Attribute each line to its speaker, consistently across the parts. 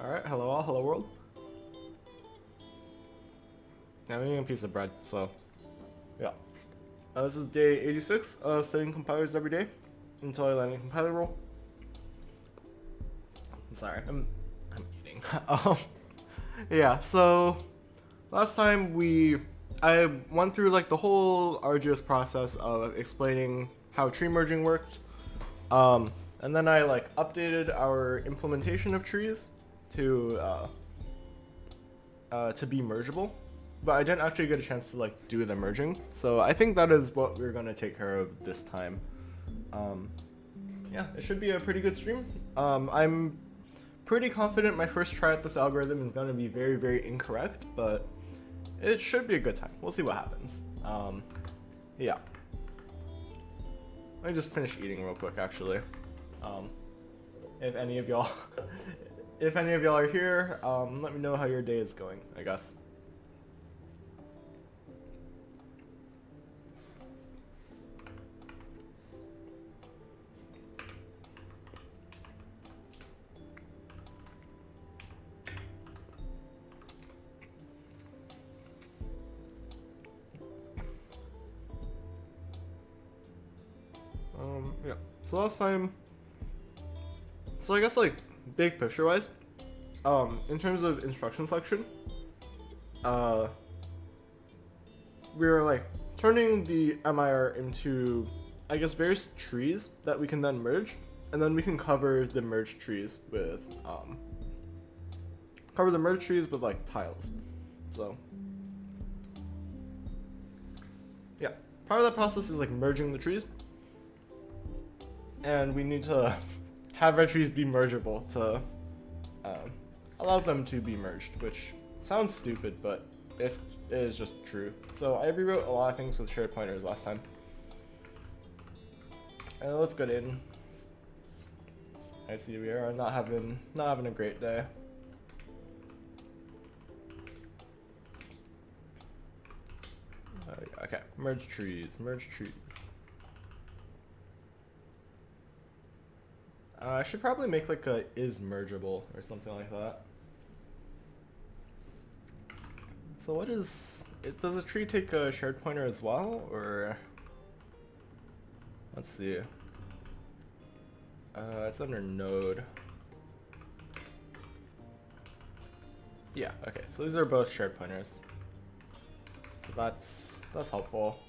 Speaker 1: Alright, hello all, hello world. I'm eating a piece of bread, so yeah. This is day 86 of studying compilers every day until I land a compiler role. Sorry, I'm eating. Yeah, so last time I went through like the whole arduous process of explaining how tree merging worked. And then I like updated our implementation of trees to be mergeable, but I didn't actually get a chance to like do the merging. So I think that is what we're gonna take care of this time. Yeah, it should be a pretty good stream. I'm pretty confident my first try at this algorithm is gonna be very, very incorrect, but it should be a good time. We'll see what happens. Yeah. Let me just finish eating real quick, actually. If any of y'all, if any of y'all are here, let me know how your day is going, I guess. Yeah. So last time, so I guess like big picture wise, in terms of instruction selection, we were like turning the MIR into, I guess, various trees that we can then merge, and then we can cover the merged trees with like tiles. So yeah, part of that process is like merging the trees, and we need to have our trees be mergeable to allow them to be merged, which sounds stupid, but it is just true. So I rewrote a lot of things with shared pointers last time. And let's get in. I see we are not having a great day. Okay, merge trees, merge trees. I should probably make like a is mergeable or something like that. So what is it? Does a tree take a shared pointer as well, or let's see. It's under node. Yeah. Okay. So these are both shared pointers. So that's helpful.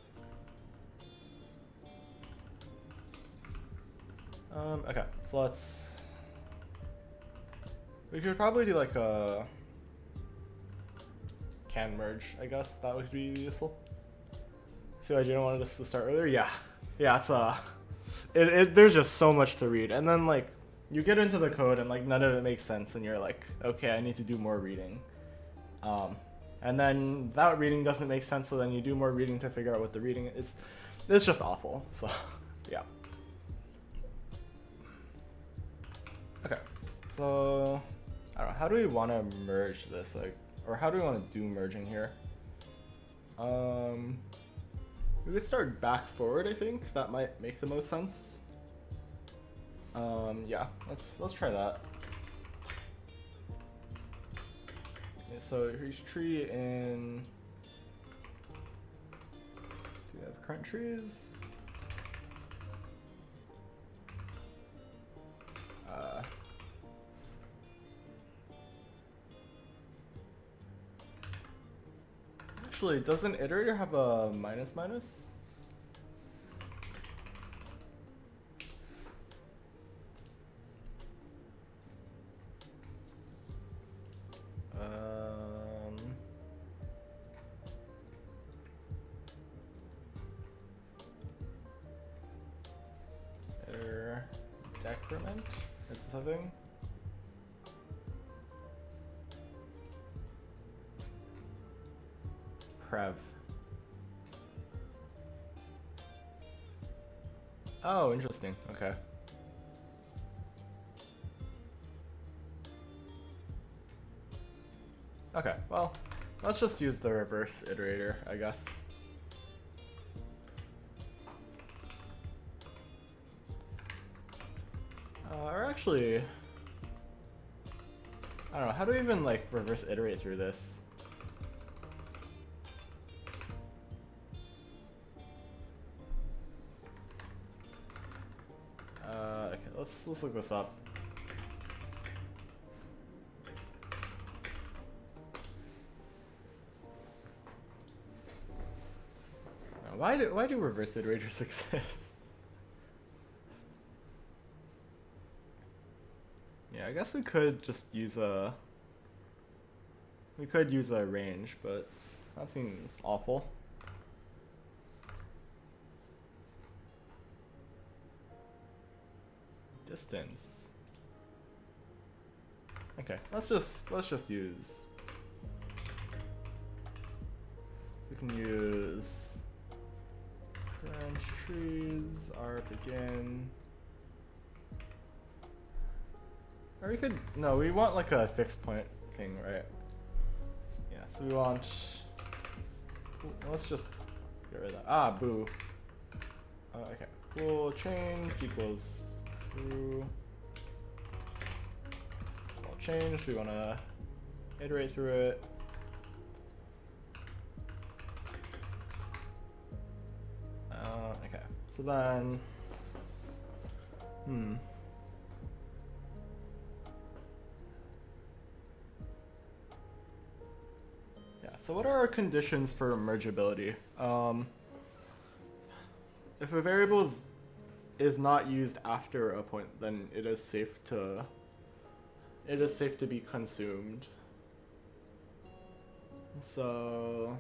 Speaker 1: Okay. So we could probably do like a can merge, I guess. That would be useful. See why Jana wanted us to start earlier? Yeah. Yeah, it's there's just so much to read. And then like you get into the code and like none of it makes sense and you're like, okay, I need to do more reading. And then that reading doesn't make sense, so then you do more reading to figure out what the reading is. It's just awful. So yeah. Okay. So I don't know, how do we want to merge this? Like, or how do we want to do merging here? We could start back forward, I think. That might make the most sense. Yeah, let's try that. Okay, so here's tree in. Do we have current trees? Actually, doesn't iterator have a minus minus? Error decrement? Is this a thing? Prev. Oh, interesting. Okay. Okay, well, let's just use the reverse iterator, I guess. Or actually, I don't know, how do we even like reverse iterate through this? Okay, let's look this up. Why do reverse iterators exist? Yeah, I guess we could just use a range, but that seems awful. Distance. Okay, let's just use. We can use branch trees, arc again. Or we could, no, we want like a fixed point thing, right? Yeah, so we want, let's just get rid of that. Ah, boo. Okay, cool, change equals true. All changed, we wanna iterate through it. Okay, so then, yeah, so what are our conditions for mergeability? If a variable is not used after a point, then it is safe to be consumed. So,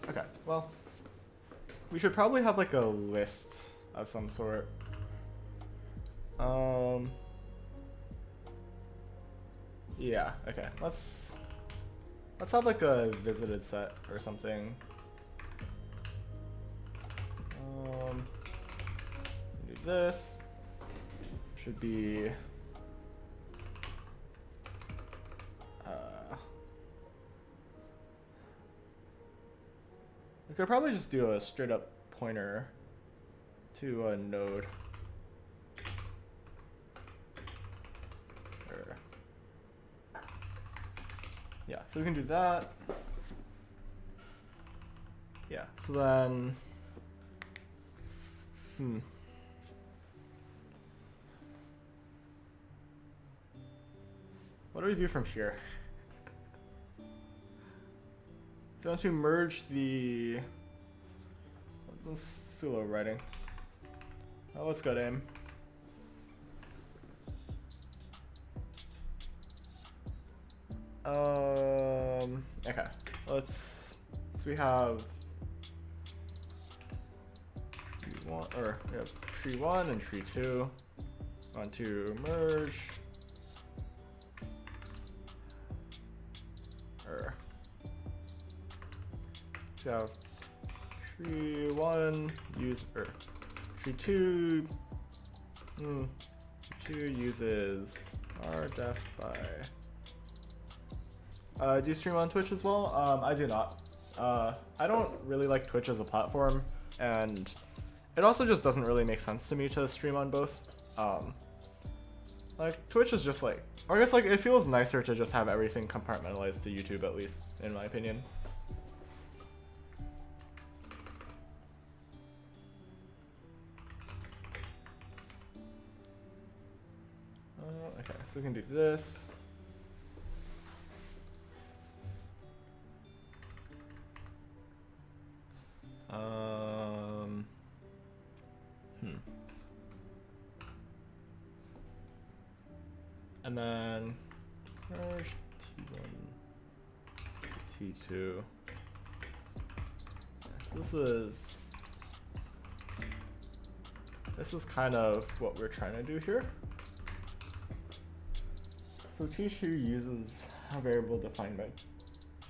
Speaker 1: okay, well, we should probably have like a list of some sort. Yeah, okay, let's have like a visited set or something. Do this. Should be we could probably just do a straight up pointer to a node. Yeah, so we can do that. Yeah, so then, what do we do from here? So once you merge the, let's do a little writing. Oh, let's go to aim. Okay, so we have tree one, or we have tree 1 and tree 2. Want to merge. So have tree 1 use, or tree 2. Tree 2 uses rdef by. Do you stream on Twitch as well? I do not. I don't really like Twitch as a platform, and it also just doesn't really make sense to me to stream on both. Like, Twitch is just like, or I guess like it feels nicer to just have everything compartmentalized to YouTube, at least, in my opinion. Okay, so we can do this. And then merge T1, T2. So this is kind of what we're trying to do here. So T2 uses a variable defined by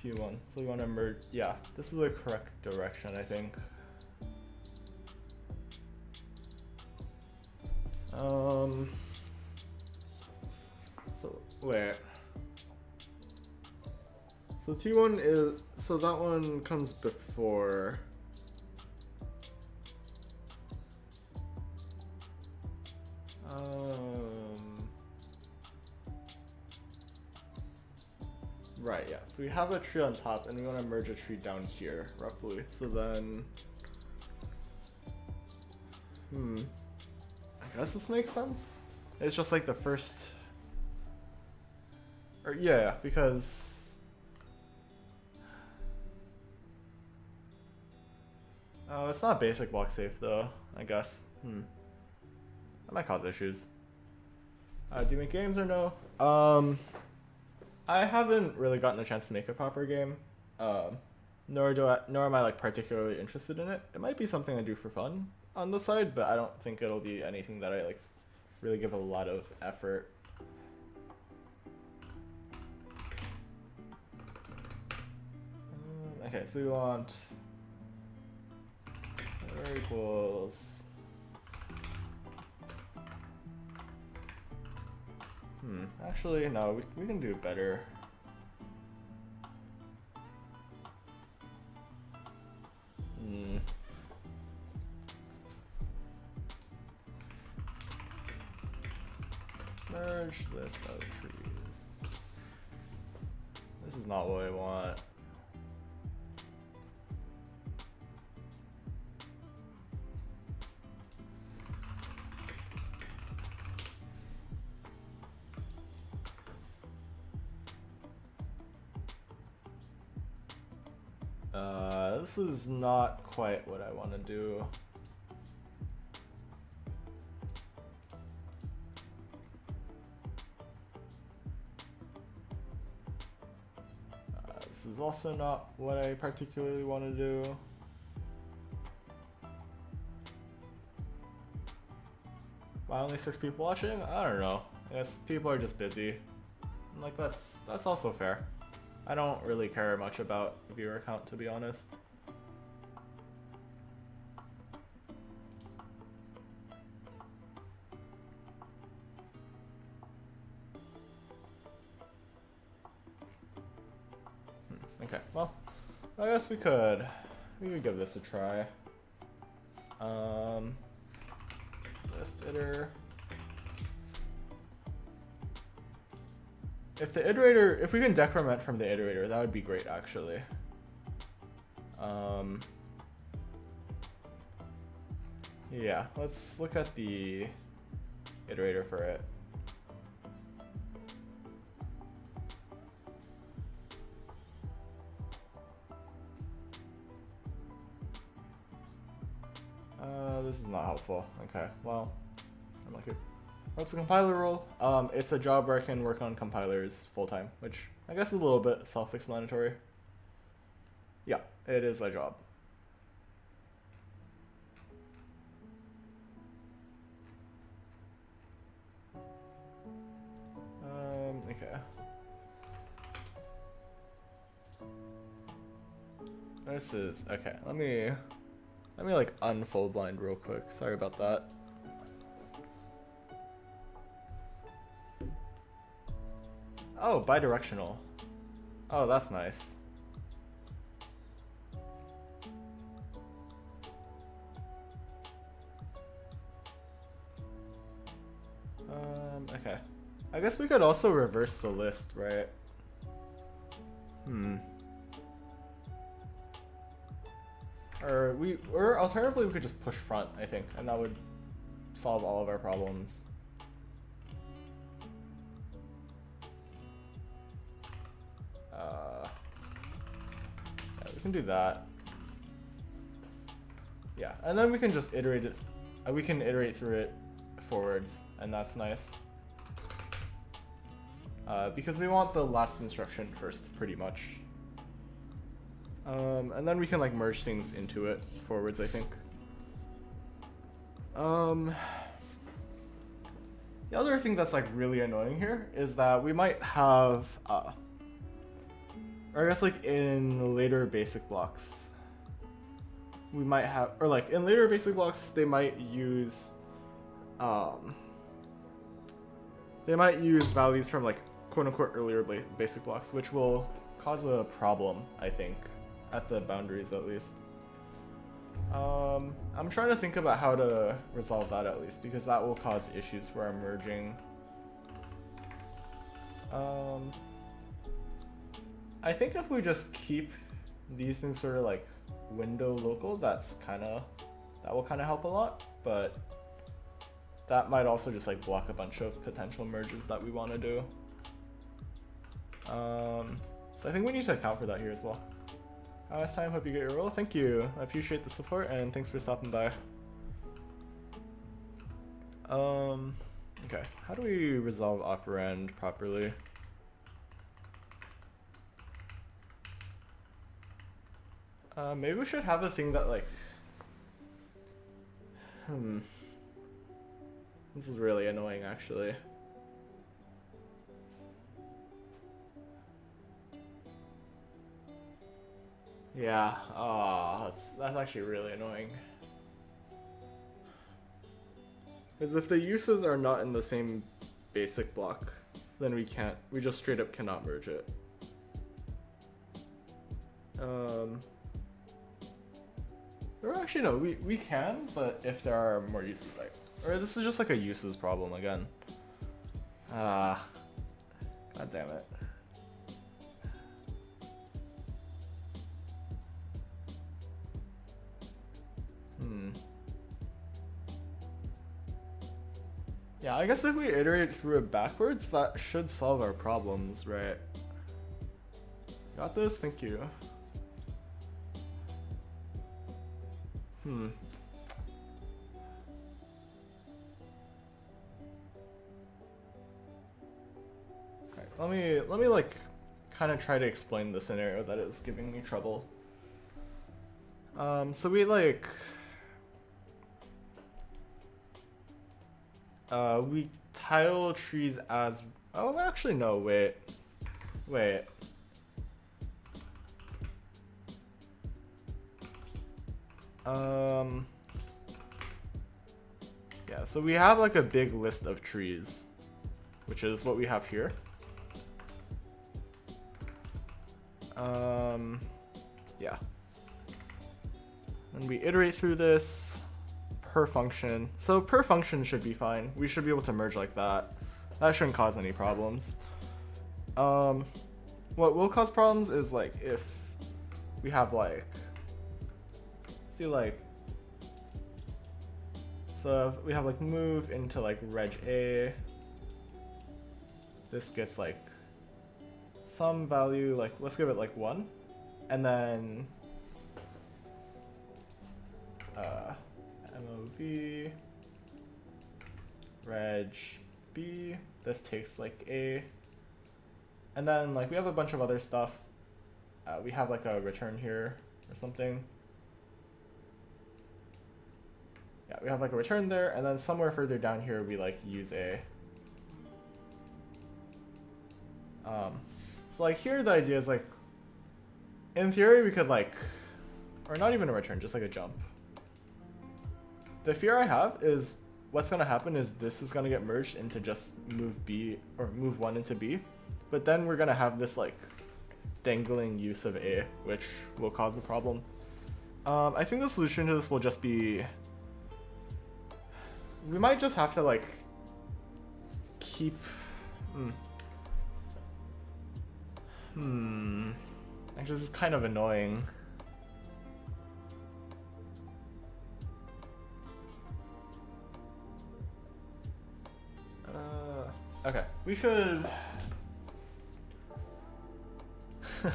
Speaker 1: T1. So we want to merge, yeah, this is the correct direction, I think. So wait. So T1 is, so that one comes before. Right, yeah. So we have a tree on top and we want to merge a tree down here, roughly. So then... I guess this makes sense. It's just like the first... Or, yeah, because... Oh, it's not basic block safe though, I guess. That might cause issues. Do you make games or no? I haven't really gotten a chance to make a proper game. Nor am I like particularly interested in it. It might be something I do for fun on the side, but I don't think it'll be anything that I like really give a lot of effort. Okay, so we want equals. Actually, no, we can do better. Merge list of trees. This is not what I want. This is not quite what I want to do. This is also not what I particularly want to do. Why only 6 people watching? I don't know. I guess people are just busy. Like that's also fair. I don't really care much about viewer count, to be honest. Okay, well, I guess we could give this a try. List iter. If the iterator, if we can decrement from the iterator, that would be great, actually. Yeah, let's look at the iterator for it. This is not helpful. Okay, well, I'm lucky. What's the compiler role? It's a job where I can work on compilers full-time, which I guess is a little bit self-explanatory. Yeah, it is a job. Okay. This is, okay, let me like unfold blind real quick. Sorry about that. Oh, bidirectional. Oh, that's nice. Okay. I guess we could also reverse the list, right? Or alternatively we could just push front, I think, and that would solve all of our problems. Yeah, we can do that. Yeah, and then we can just iterate it. We can iterate through it forwards, and that's nice. Because we want the last instruction first, pretty much. And then we can like merge things into it forwards, I think. The other thing that's like really annoying here is that we might have, or I guess like in later basic blocks, we might have, or like in later basic blocks, they might use values from like quote unquote earlier basic blocks, which will cause a problem, I think, at the boundaries at least. I'm trying to think about how to resolve that at least, because that will cause issues for our merging. I think if we just keep these things sort of like window local, that will kind of help a lot, but that might also just like block a bunch of potential merges that we want to do. So I think we need to account for that here as well. Last time, hope you get your role. Thank you. I appreciate the support and thanks for stopping by. Okay, how do we resolve operand properly? Maybe we should have a thing that like, this is really annoying actually. Yeah, that's actually really annoying. Because if the uses are not in the same basic block, then we just straight up cannot merge it. Or actually no, we can, but if there are more uses, like, or this is just like a uses problem again. God damn it. Yeah, I guess if we iterate through it backwards, that should solve our problems, right? Got this? Thank you. Okay, let me like kind of try to explain the scenario that is giving me trouble. So we like we tile trees as, oh actually no, wait. Yeah, so we have like a big list of trees, which is what we have here. Yeah. And we iterate through this per function. So per function should be fine. We should be able to merge like that. That shouldn't cause any problems. What will cause problems is like if we have like, see like, so if we have like move into like reg A, this gets like some value, like let's give it like 1, and then mov reg B, this takes like A, and then like we have a bunch of other stuff. We have like a return here or something. Yeah, we have like a return there, and then somewhere further down here we like use A. So like here the idea is like, in theory we could like, or not even a return, just like a jump. The fear I have is what's gonna happen is this is gonna get merged into just move B, or move 1 into B, but then we're gonna have this like dangling use of A, which will cause a problem. I think the solution to this will just be, we might just have to like keep, actually this is kind of annoying. Okay, we should yeah,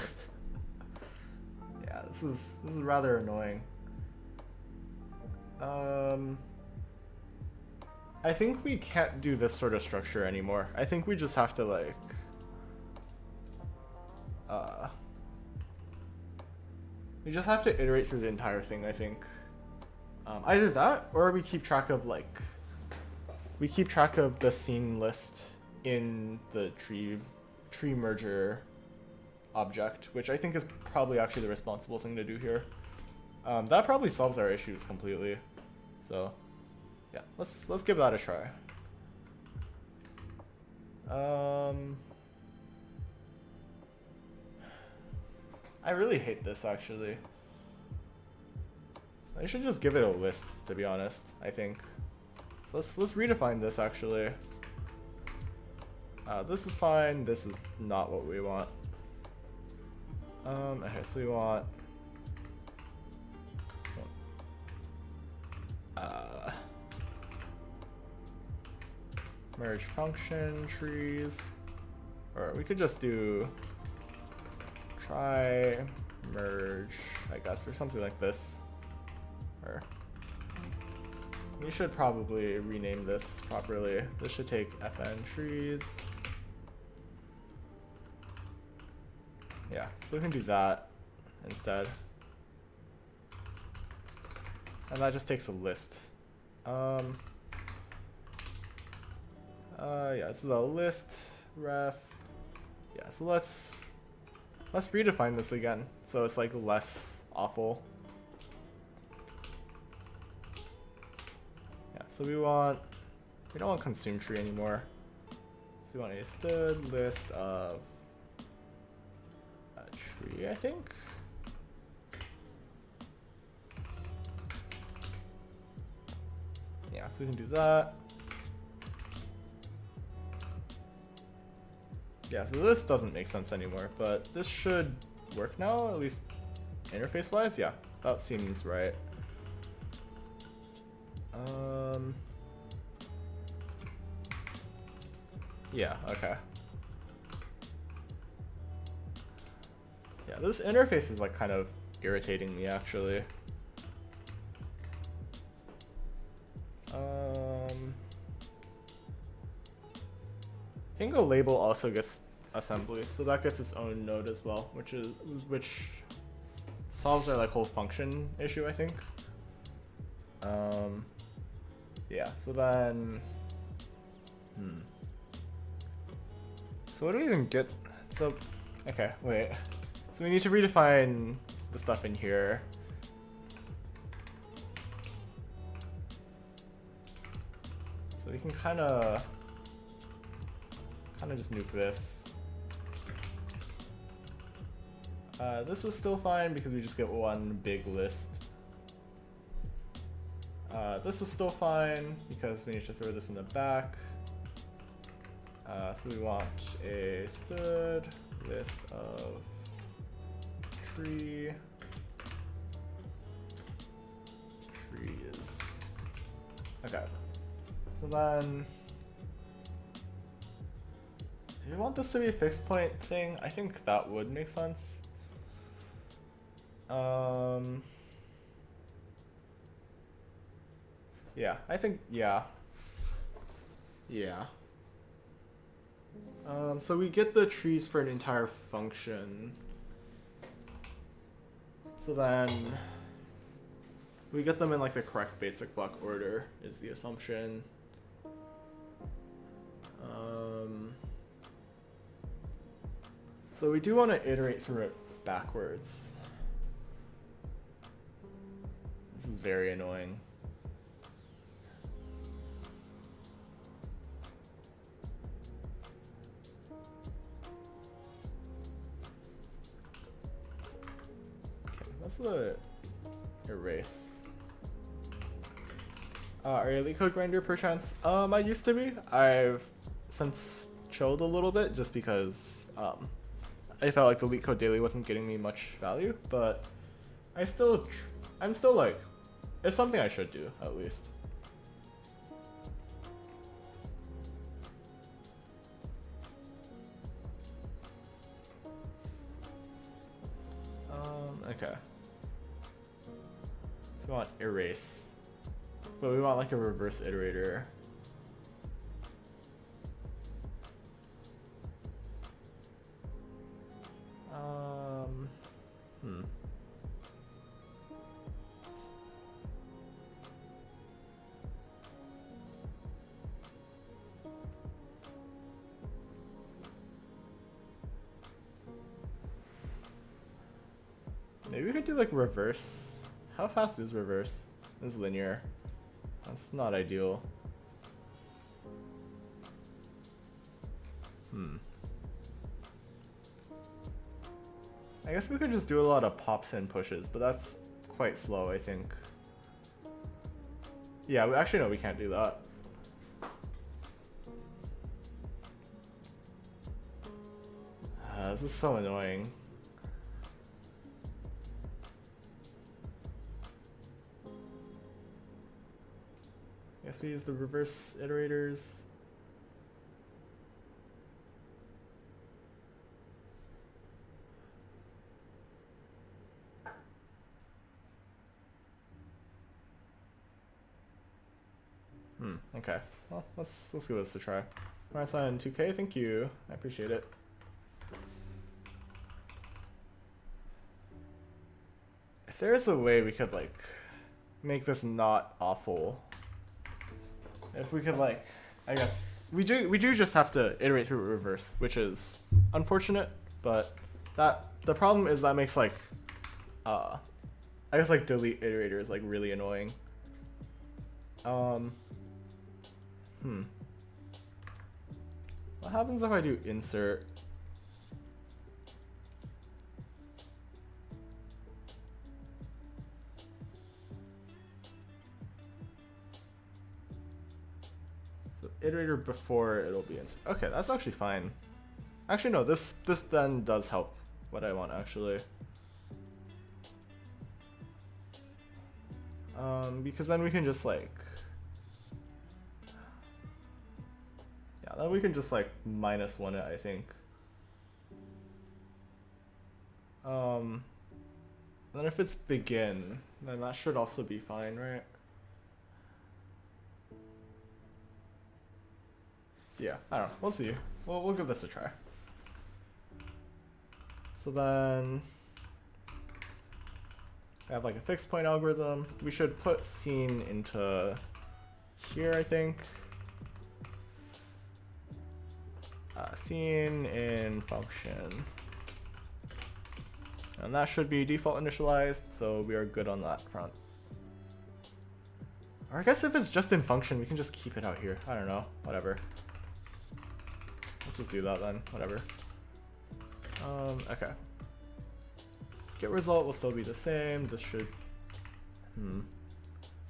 Speaker 1: this is rather annoying. I think we can't do this sort of structure anymore. I think we just have to like we just have to iterate through the entire thing, I think. Either that, or we keep track of like, we keep track of the scene list in the tree merger object, which I think is probably actually the responsible thing to do here. That probably solves our issues completely. So yeah, let's give that a try. I really hate this actually. I should just give it a list, to be honest, I think. So let's redefine this actually. This is fine, this is not what we want. Okay, so we want merge function trees, or we could just do try merge, I guess, or something like this. Or we should probably rename this properly. This should take fn trees. Yeah, so we can do that instead. And that just takes a list. Yeah, this is a list ref. Yeah, so let's redefine this again so it's like less awful. Yeah, so we don't want consume tree anymore. So we want a std list of a tree, I think. Yeah, so we can do that. Yeah, so this doesn't make sense anymore, but this should work now, at least interface-wise. Yeah, that seems right. Yeah, okay. Yeah, this interface is like kind of irritating me actually. I think a label also gets assembly, so that gets its own node as well, which solves our like whole function issue, I think. Yeah, so then so what do we even get? So okay, wait. So we need to redefine the stuff in here. So we can kind of just nuke this. This is still fine because we just get one big list. This is still fine because we need to throw this in the back. So we want a std list of trees. Okay. So then, do you want this to be a fixed point thing? I think that would make sense. Yeah, I think, yeah. Yeah. So we get the trees for an entire function. So then we get them in like the correct basic block order is the assumption. So we do want to iterate through it backwards. This is very annoying. Okay, let's erase. Are you a LeetCode grinder perchance? I used to be. I've since chilled a little bit just because I felt like the LeetCode daily wasn't getting me much value, but I'm still like, it's something I should do at least. Okay. So we want erase, but we want like a reverse iterator. Maybe we could do like reverse. How fast is reverse? It's linear. That's not ideal. I guess we could just do a lot of pops and pushes, but that's quite slow, I think. Yeah, actually no, we can't do that. This is so annoying. guess we use the reverse iterators. Okay. Well, let's give this a try. Alright, sign 2K, thank you. I appreciate it. If there's a way we could like make this not awful. If we could like, I guess we do just have to iterate through reverse, which is unfortunate, but the problem is that makes like I guess like delete iterator is like really annoying. What happens if I do insert? So iterator before it'll be insert. Okay, that's actually fine. Actually, no, this then does help what I want actually. Because then we can just like, yeah, then we can just like -1 it, I think. Then if it's begin, then that should also be fine, right? Yeah, I don't know. We'll see. We'll give this a try. So then I have like a fixed point algorithm. We should put scene into here, I think. Scene in function. And that should be default initialized, so we are good on that front. Or I guess if it's just in function, we can just keep it out here. I don't know, whatever. Let's just do that then, whatever. Okay. Get result will still be the same. This should,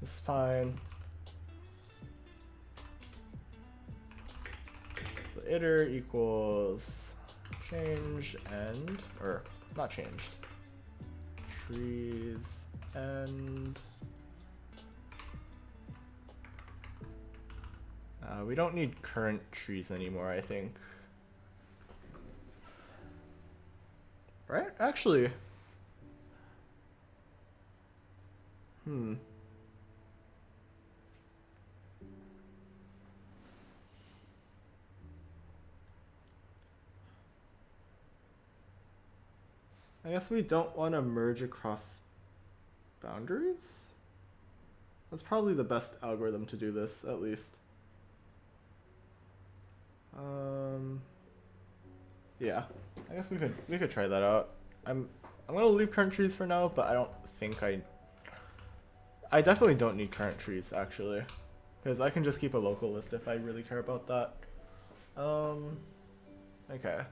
Speaker 1: this is fine. So iter equals change end, or not changed. Trees end. We don't need current trees anymore, I think. Right? Actually. I guess we don't want to merge across boundaries? That's probably the best algorithm to do this, at least. Yeah, I guess we could try that out. I'm gonna leave current trees for now, but I don't think I definitely don't need current trees actually, because I can just keep a local list if I really care about that. Okay.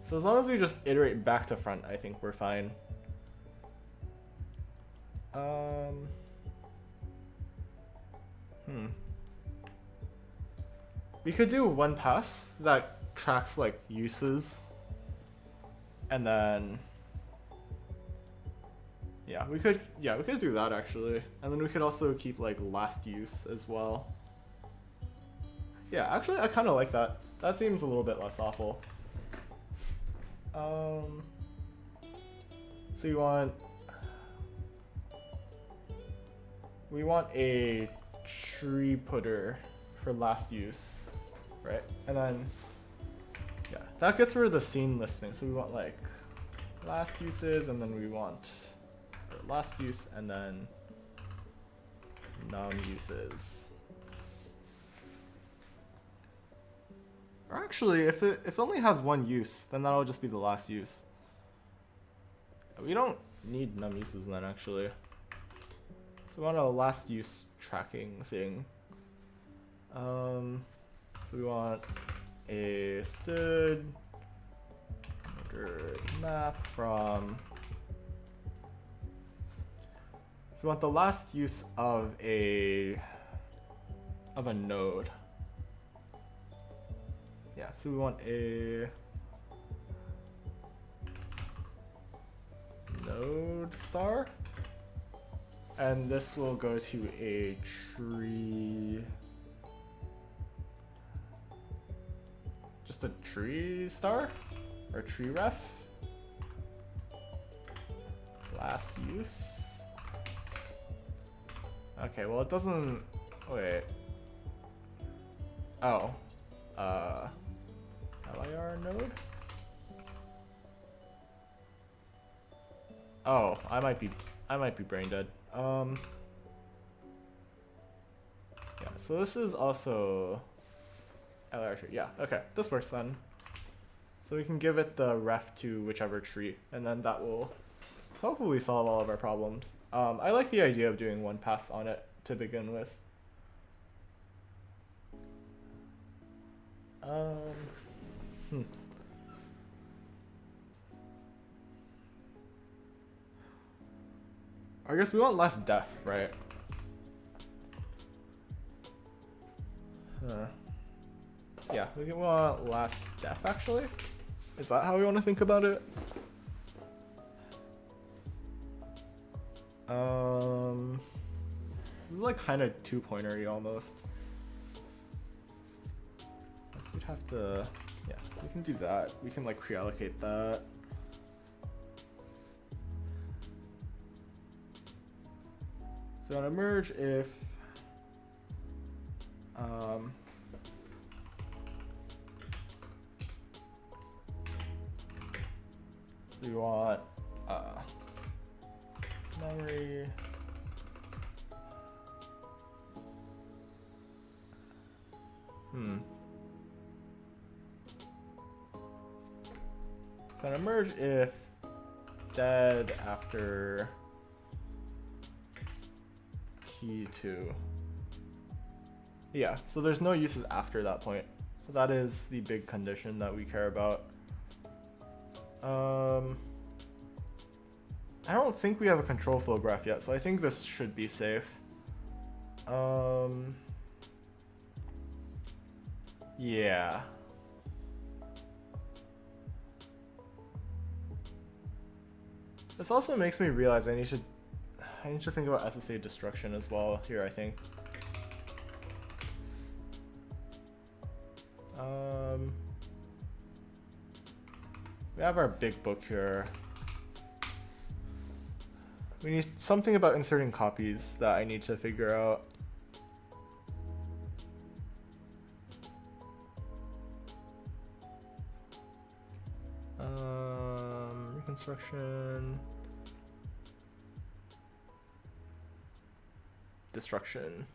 Speaker 1: So as long as we just iterate back to front, I think we're fine. We could do one pass that tracks like uses, and then we could do that actually, and then we could also keep like last use as well. Yeah, actually I kind of like that. That seems a little bit less awful. So we want a tree putter for last use, right? And then yeah, that gets rid of the scene listing. So we want like last uses, and then we want last use, and then num uses. Or actually, if it only has one use, then that'll just be the last use. We don't need num uses then actually. So we want a last use tracking thing. So we want a std map from. So we want the last use of a node. Yeah, so we want a node star. And this will go to a tree. Just a tree star? Or tree ref? Last use? Okay, well it doesn't... Wait. Oh. LIR node? Oh, I might be brain dead. Yeah, so this is also LIR tree. Yeah, okay, this works then. So we can give it the ref to whichever tree, and then that will hopefully solve all of our problems. I like the idea of doing one pass on it to begin with. I guess we want less def, right? Yeah, we want less def actually. Is that how we want to think about it? This is like kind of two-pointery almost. So we'd have to, yeah, we can do that. We can like pre-allocate that. So on a merge, if so you want memory so on a merge, if dead after T2. Yeah, so there's no uses after that point. So that is the big condition that we care about. I don't think we have a control flow graph yet, so I think this should be safe. Yeah. This also makes me realize I need to think about SSA destruction as well here, I think. We have our big book here. We need something about inserting copies that I need to figure out. Reconstruction. Destruction.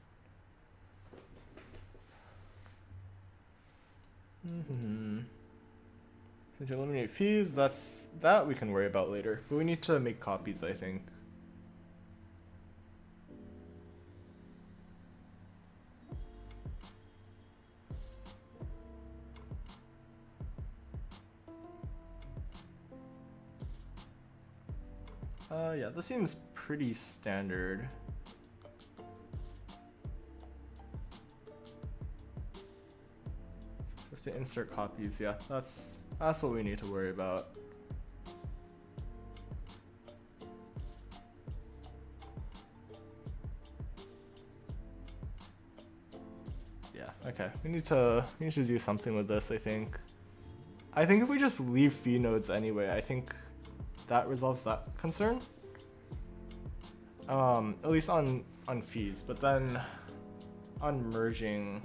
Speaker 1: So to eliminate fees, that we can worry about later. But we need to make copies, I think. Yeah, this seems pretty standard. So to insert copies, yeah, that's what we need to worry about. Yeah, okay. We need to do something with this, I think. I think if we just leave fee nodes anyway, I think that resolves that concern. At least on fees, but then on merging,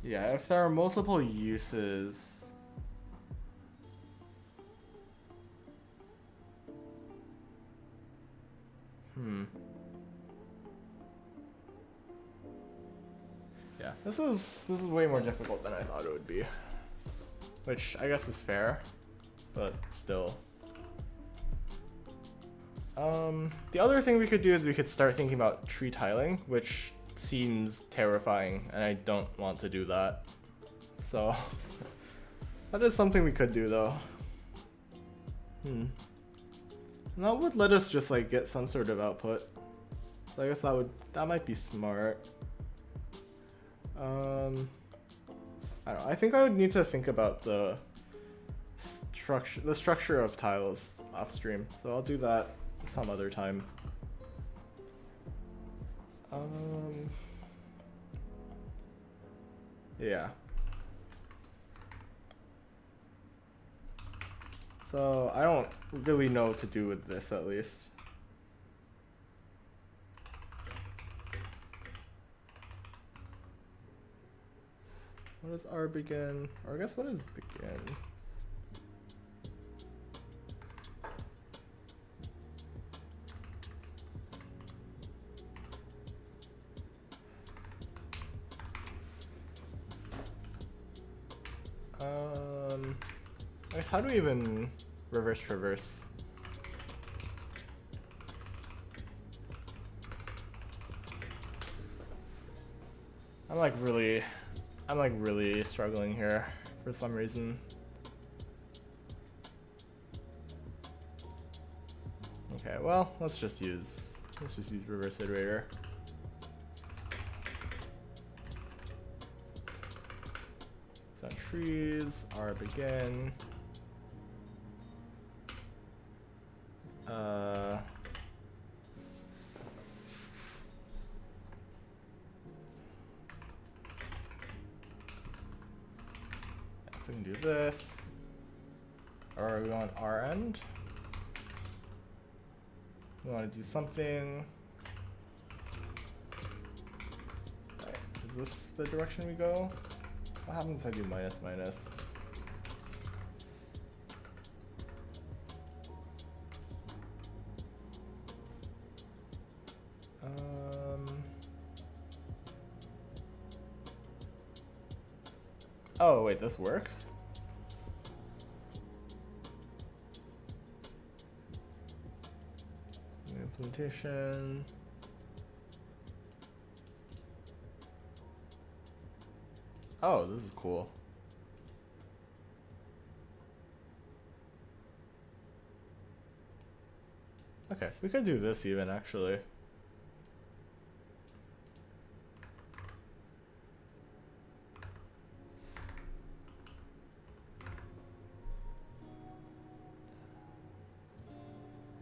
Speaker 1: yeah, if there are multiple uses, yeah, this is way more difficult than I thought it would be. Which I guess is fair, but still. The other thing we could do is we could start thinking about tree tiling, which seems terrifying, and I don't want to do that. So that is something we could do though. And that would let us just like get some sort of output. So I guess that might be smart. I don't know. I think I would need to think about the the structure of tiles off stream. So I'll do that some other time. Yeah. So I don't really know what to do with this, at least. What does R begin? Or I guess what is begin? I guess how do we even reverse traverse? I'm like really struggling here for some reason. Okay, well, let's just use reverse iterator. So on trees, R begin. So we can do this. Or we want R end. We want to do something. Right. Is this the direction we go? What happens if I do minus minus? Oh wait, this works? Implementation. Oh, this is cool. Okay, we could do this even actually.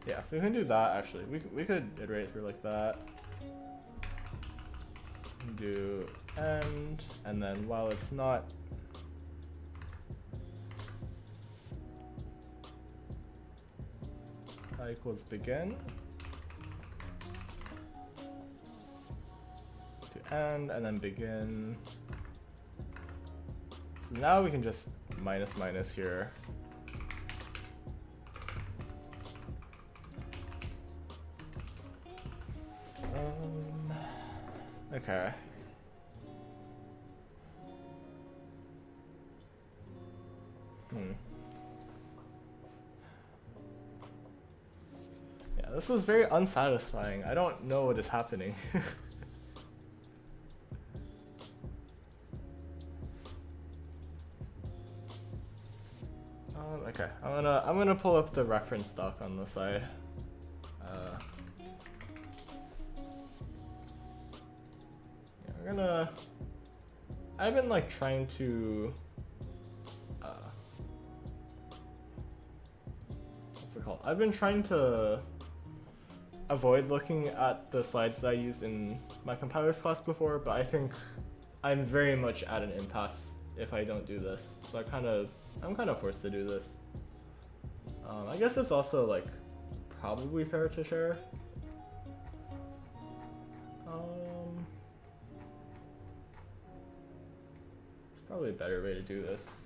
Speaker 1: Yeah, so we can do that actually. We could iterate through like that. Do end, and then while it's not equals begin to end, and then begin. So now we can just minus minus here. Okay. Yeah, this is very unsatisfying. I don't know what is happening. Okay, I'm gonna pull up the reference doc on the side. I've been like trying to what's it called? I've been trying to avoid looking at the slides that I used in my compilers class before, but I think I'm very much at an impasse if I don't do this. So I'm kind of forced to do this. I guess it's also like probably fair to share. It's probably a better way to do this.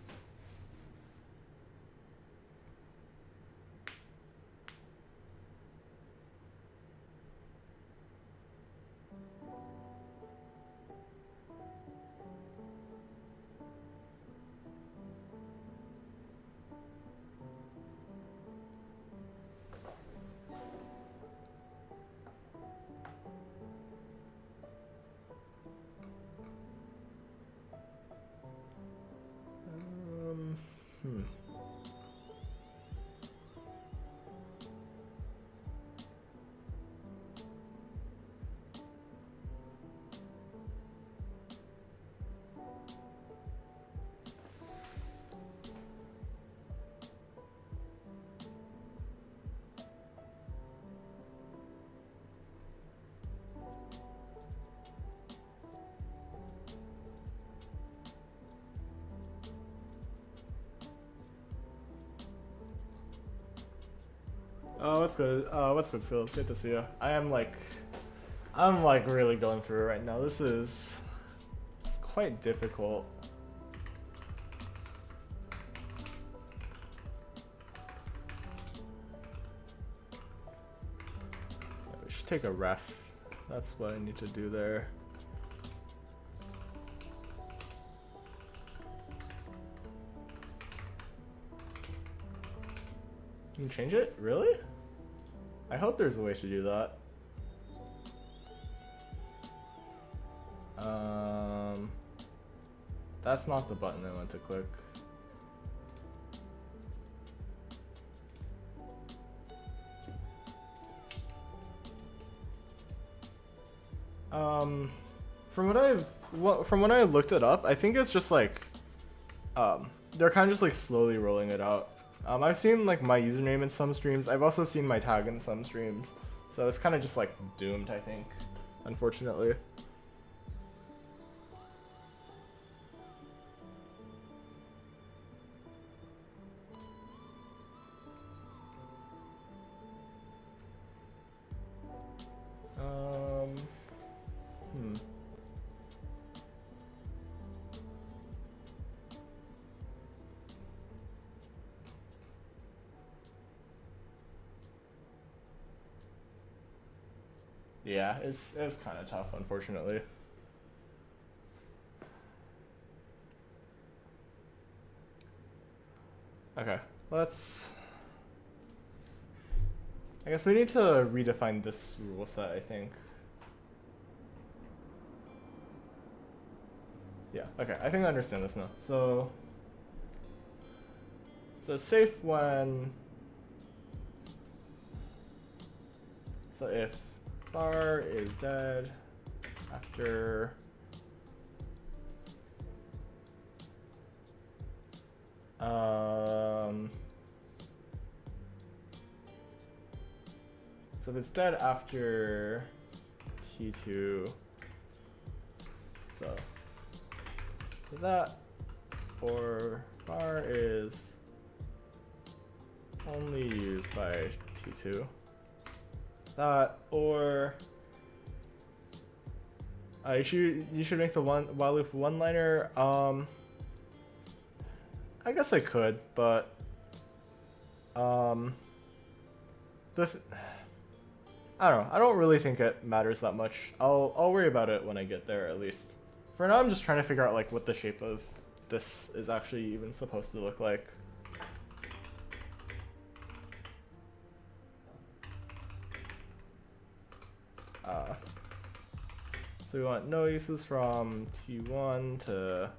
Speaker 1: what's good? What's good, Skills? Good to see you. I'm like really going through it right now. It's quite difficult. We should take a ref. That's what I need to do there. Can you change it? Really? I hope there's a way to do that. That's not the button I want to click. From when I looked it up, I think it's just like, they're kind of just like slowly rolling it out. I've seen like my username in some streams. I've also seen my tag in some streams. So it's kind of just like doomed, I think, unfortunately. Yeah, it's kind of tough, unfortunately. Okay, I guess we need to redefine this rule set, I think. Yeah, okay, I think I understand this now. So it's safe when, so if bar is dead after so if it's dead after T2, so that, or bar is only used by T2. That, or you should make the while loop one-liner. I guess I could, but this, I don't know. I don't really think it matters that much. I'll worry about it when I get there, at least. For now, I'm just trying to figure out like what the shape of this is actually even supposed to look like. So we want no uses from T1 to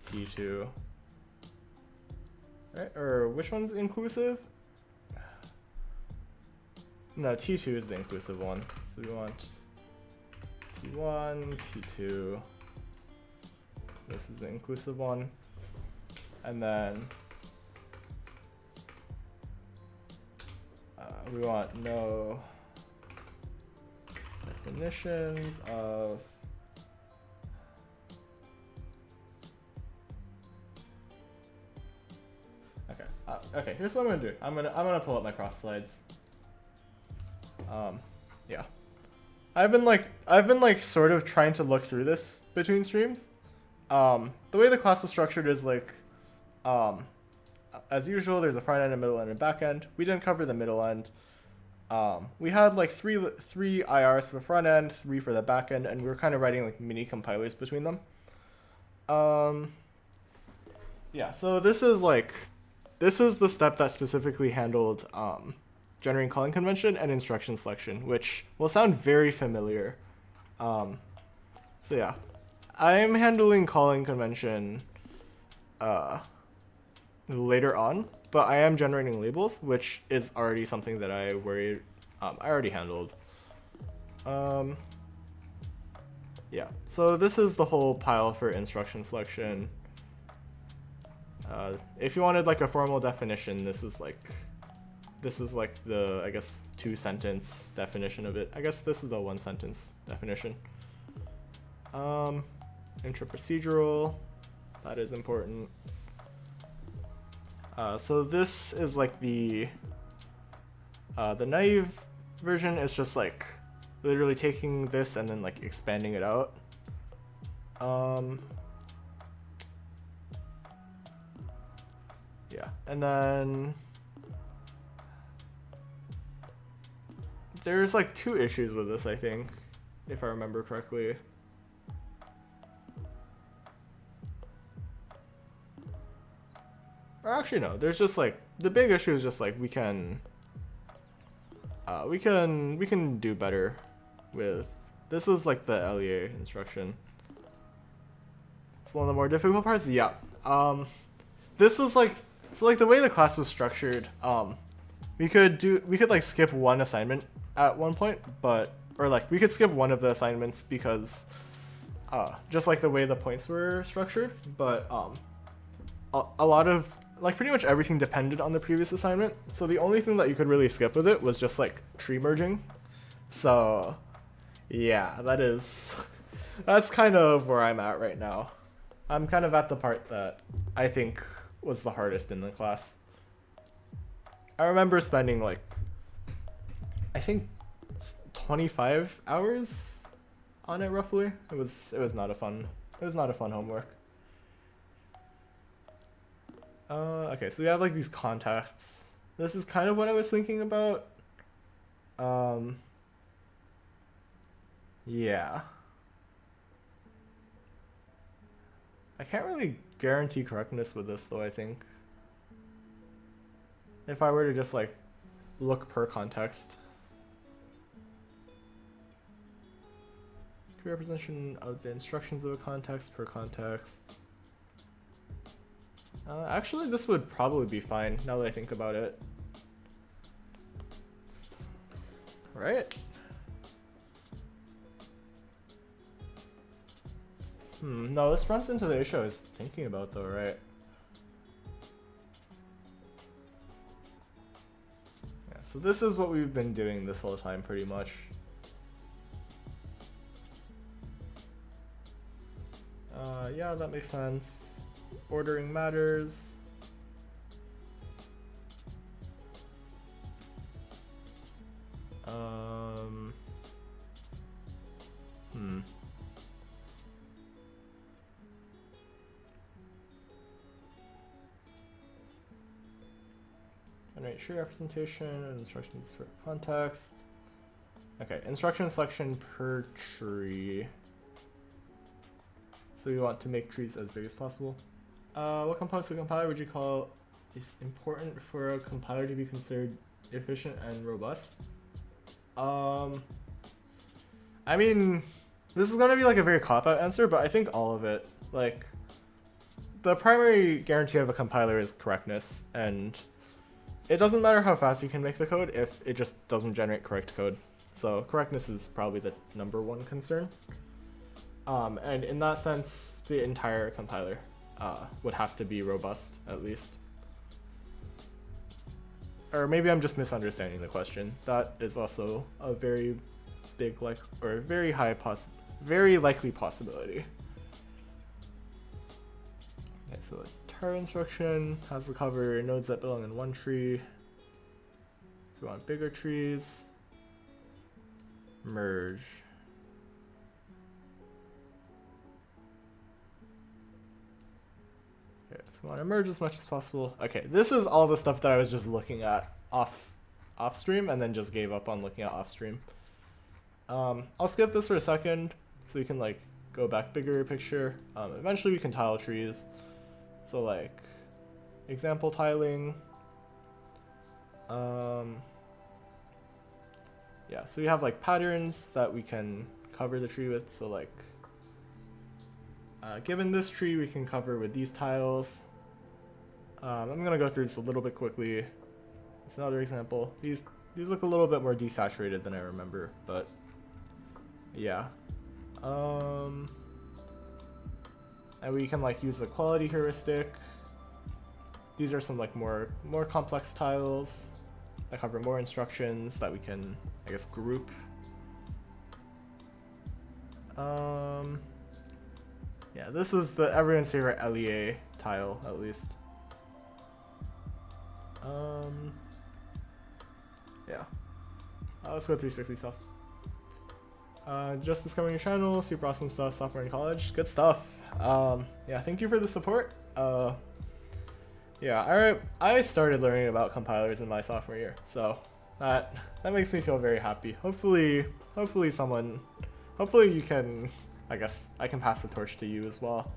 Speaker 1: T2. Right? Or which one's inclusive? No, T2 is the inclusive one. So we want T1, T2. This is the inclusive one. And then we want no definitions of okay, here's what I'm gonna do. I'm gonna pull up my prof slides. Yeah. I've been like sort of trying to look through this between streams. The way the class is structured is like as usual, there's a front end, a middle end, and a back end. We didn't cover the middle end. We had like three IRs for the front end, 3 for the back end, and we were kind of writing like mini compilers between them. Yeah, so this is the step that specifically handled generating calling convention and instruction selection, which will sound very familiar. So yeah, I'm handling calling convention later on, but I am generating labels, which is already something that I already handled. Yeah, so this is the whole pile for instruction selection. If you wanted like a formal definition, this is like the, I guess, 2-sentence definition of it. I guess this is the 1-sentence definition. Intraprocedural, that is important. So this is like the The naive version is just like literally taking this and then like expanding it out. Yeah, and then there's like 2 issues with this, I think, if I remember correctly. Or actually no, there's just like the big issue is just like we can do better with this. Is like the LEA instruction. It's one of the more difficult parts. Yeah. This was like the way the class was structured. We could like skip one assignment at one point, but or like we could skip one of the assignments because just like the way the points were structured, but a lot of like pretty much everything depended on the previous assignment. So the only thing that you could really skip with it was just like tree merging. So yeah, that's kind of where I'm at right now. I'm kind of at the part that I think was the hardest in the class. I remember spending like, I think 25 hours on it roughly. It was not a fun homework. Okay, so we have like these contexts. This is kind of what I was thinking about. Yeah. I can't really guarantee correctness with this though, I think. If I were to just like look per context. Representation of the instructions of a context per context. Actually, this would probably be fine now that I think about it. Right? No, this runs into the issue I was thinking about though, right? Yeah, so this is what we've been doing this whole time pretty much. Yeah, that makes sense. Ordering matters. Generate tree representation and instructions for context. Okay, instruction selection per tree. So we want to make trees as big as possible. What components of a compiler would you call is important for a compiler to be considered efficient and robust? I mean, this is gonna be like a very cop-out answer, but I think all of it. Like, the primary guarantee of a compiler is correctness, and it doesn't matter how fast you can make the code if it just doesn't generate correct code. So correctness is probably the #1 concern. And in that sense, the entire compiler would have to be robust, at least. Or maybe I'm just misunderstanding the question. That is also a very big, very likely possibility. Okay, so the tar instruction has to cover nodes that belong in one tree. So we want bigger trees. Merge. Okay, so we want to merge as much as possible. Okay, this is all the stuff that I was just looking at off stream and then just gave up on looking at off stream. I'll skip this for a second so we can like go back bigger picture. Eventually we can tile trees. So like example tiling. Yeah, so we have like patterns that we can cover the tree with. So like given this tree, we can cover with these tiles. I'm gonna go through this a little bit quickly. It's another example. These look a little bit more desaturated than I remember, but yeah. And we can like use the quality heuristic. These are some like more complex tiles that cover more instructions that we can, I guess, group. Yeah, this is everyone's favorite LEA tile, at least. Yeah. Let's go 360 stuff. Just discovering your channel, super awesome stuff, sophomore in college, good stuff. Yeah, thank you for the support. Yeah, I started learning about compilers in my sophomore year, so that makes me feel very happy. Hopefully you can, I guess, I can pass the torch to you as well.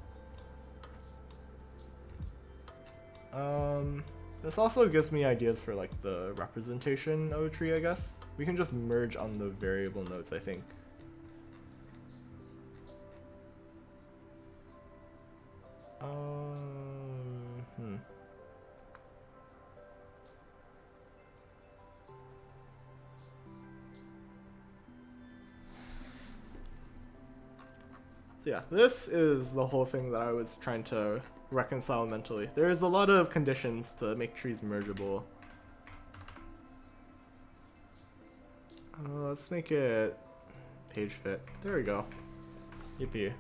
Speaker 1: This also gives me ideas for like the representation of a tree, I guess. We can just merge on the variable nodes, I think. So yeah, this is the whole thing that I was trying to reconcile mentally. There's a lot of conditions to make trees mergeable. Let's make it page fit. There we go. Yippee.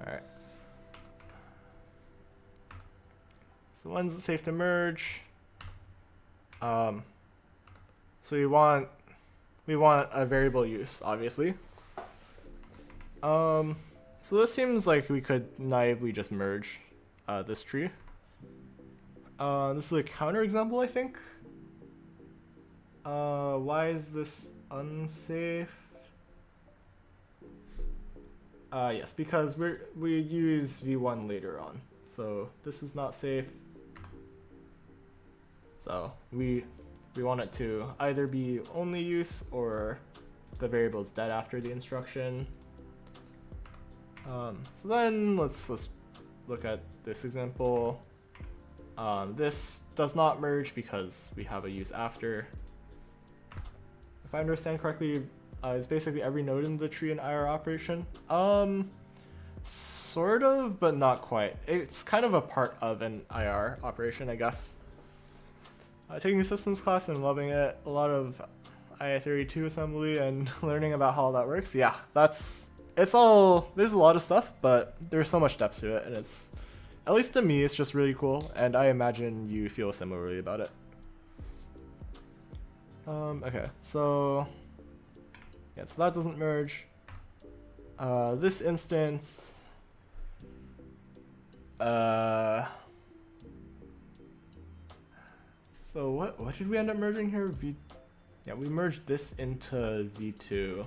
Speaker 1: Alright. So when's it safe to merge? So we want a variable use, obviously. So this seems like we could naively just merge this tree. This is a counterexample, I think. Why is this unsafe? Yes, because we use v1 later on, so this is not safe. So we want it to either be only use or the variable is dead after the instruction. So then let's look at this example. This does not merge because we have a use after. If I understand correctly, it's basically every node in the tree an IR operation. Sort of, but not quite. It's kind of a part of an IR operation, I guess. Taking a systems class and loving it. A lot of IA32 assembly and learning about how all that works. Yeah, there's a lot of stuff, but there's so much depth to it, and it's, at least to me, it's just really cool, and I imagine you feel similarly about it. Okay, so yeah, so that doesn't merge. This instance, so what did we end up merging here? Yeah, we merged this into V2.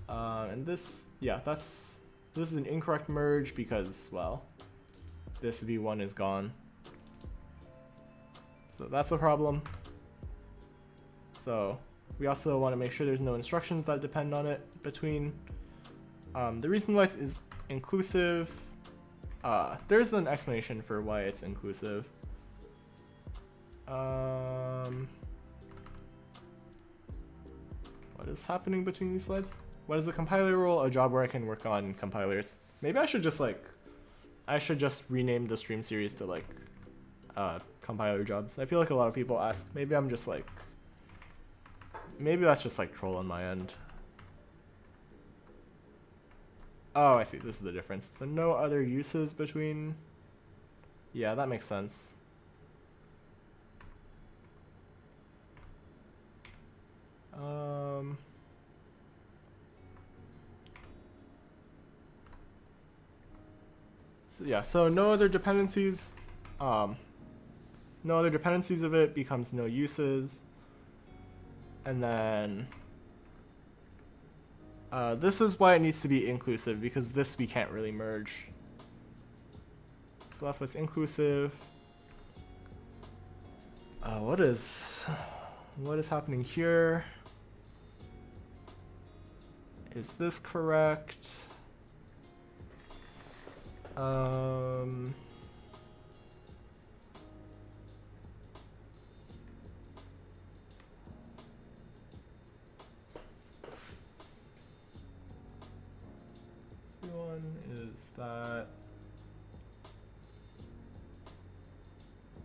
Speaker 1: And this, yeah, this is an incorrect merge because, well, this V1 is gone. So that's a problem. So we also want to make sure there's no instructions that depend on it between. The reason why is inclusive. There's an explanation for why it's inclusive. What is happening between these slides? What is a compiler role? A job where I can work on compilers. Maybe I should just rename the stream series to like compiler jobs. I feel like a lot of people ask. Maybe I'm just like, maybe that's just like troll on my end. Oh, I see. This is the difference. So no other uses between. Yeah, that makes sense. So yeah, so no other dependencies. No other dependencies of it becomes no uses. And then this is why it needs to be inclusive, because this we can't really merge. So that's why it's inclusive. What is happening here? Is this correct? Is that,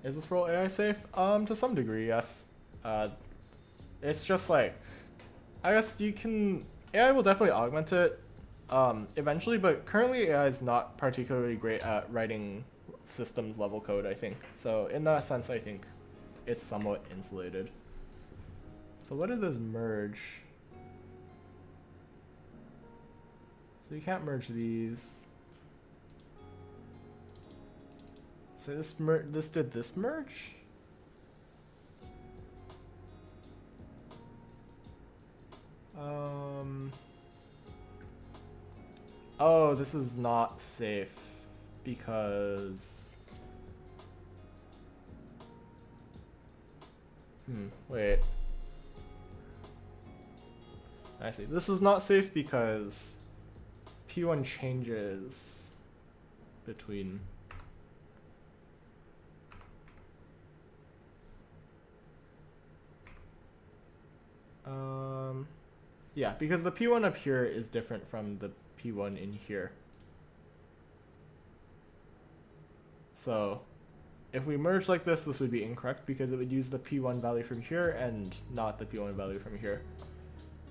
Speaker 1: is this role AI safe? To some degree, yes. It's just like, I guess you can, AI will definitely augment it eventually, but currently AI is not particularly great at writing systems level code, I think. So in that sense, I think it's somewhat insulated. So what did this merge? So you can't merge these. So this did this merge? Oh, this is not safe because wait. I see. This is not safe because P1 changes between yeah, because the P1 up here is different from the P1 in here. So if we merge like this would be incorrect because it would use the P1 value from here and not the P1 value from here.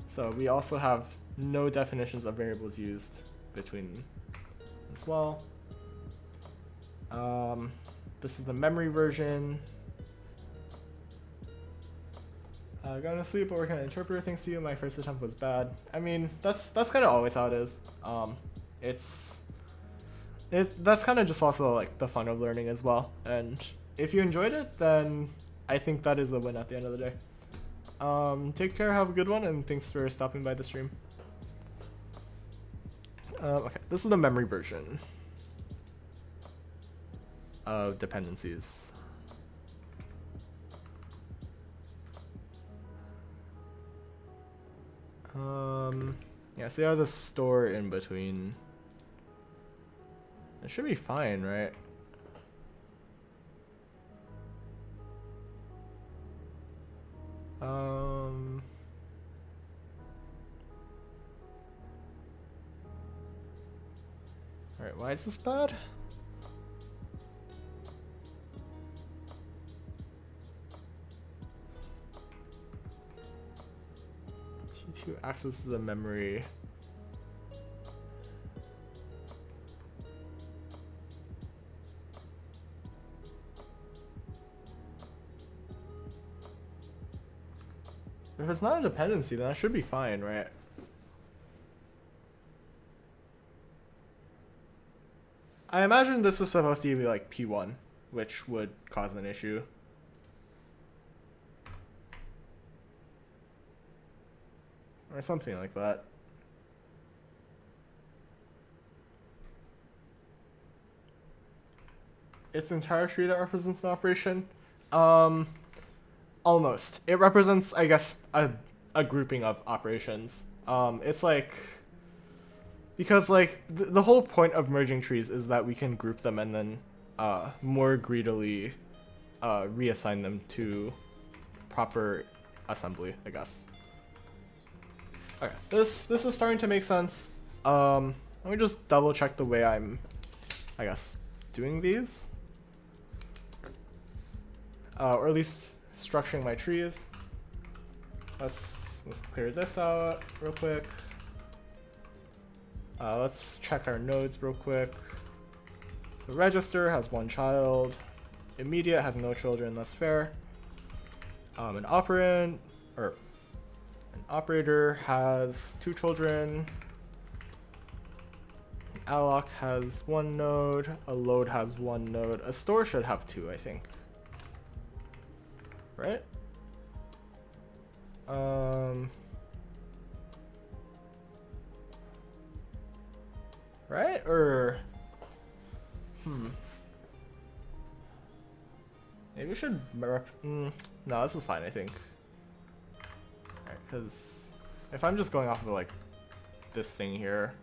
Speaker 1: So we also have no definitions of variables used between as well. This is the memory version. Going to sleep, but working on interpreter things to you. My first attempt was bad. I mean, that's kind of always how it is. That's kind of just also like the fun of learning as well. And if you enjoyed it, then I think that is a win at the end of the day. Take care, have a good one, and thanks for stopping by the stream. Okay, this is the memory version of dependencies. Yeah, so you have the store in between. It should be fine, right? Alright, why is this bad? T2 accesses the memory. If it's not a dependency, then that should be fine, right? I imagine this is supposed to be like P1, which would cause an issue. Or something like that. It's the entire tree that represents an operation. Almost. It represents, I guess, a grouping of operations. It's like, because like the whole point of merging trees is that we can group them and then more greedily reassign them to proper assembly, I guess. Okay, this is starting to make sense. Let me just double check the way I'm, I guess, doing these. Or at least structuring my trees. Let's clear this out real quick. Let's check our nodes real quick. So register has 1 child. Immediate has no children, that's fair. An operand, or an operator has 2 children. An alloc has 1 node. A load has 1 node. A store should have 2, I think. Right? Right? Or maybe we should no, this is fine, I think. Alright, because if I'm just going off of like this thing here,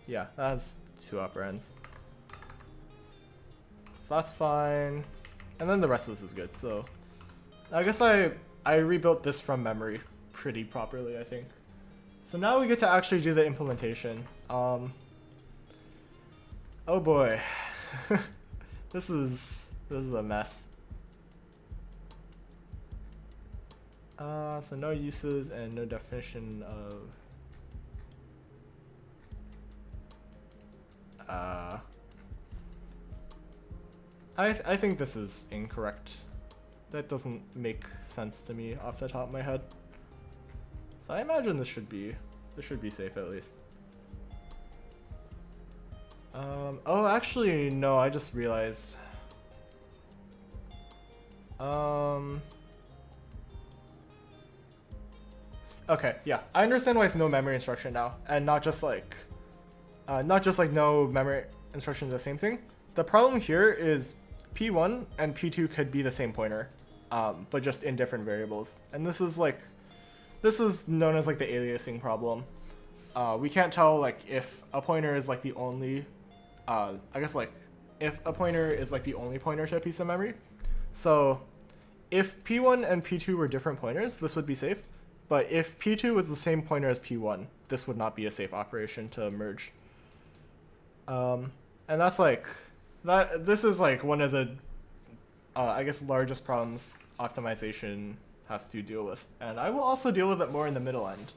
Speaker 1: yeah, that has 2 operands. So that's fine. And then the rest of this is good, so I guess I rebuilt this from memory pretty properly, I think. So now we get to actually do the implementation. Oh boy. This is a mess. So no uses and no definition of I think this is incorrect. That doesn't make sense to me off the top of my head. So I imagine this should be safe at least. Oh, actually, no, I just realized. Okay, yeah, I understand why it's no memory instruction now, and not just like no memory instruction is the same thing. The problem here is P1 and P2 could be the same pointer, but just in different variables. And this is known as like the aliasing problem. We can't tell like if a pointer is like the only, I guess like if a pointer is like the only pointer to a piece of memory. So if P1 and P2 were different pointers, this would be safe. But if P2 was the same pointer as P1, this would not be a safe operation to merge. And that's like, this is like one of the, I guess, largest problems optimization has to deal with. And I will also deal with it more in the middle end.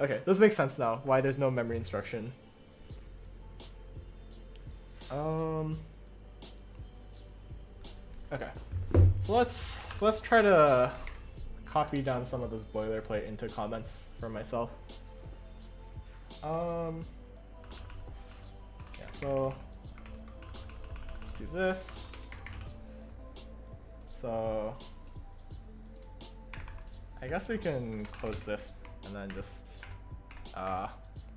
Speaker 1: Okay, this makes sense now, why there's no memory instruction. Okay, so let's try to copy down some of this boilerplate into comments for myself. Yeah, so let's do this. So I guess we can close this and then just,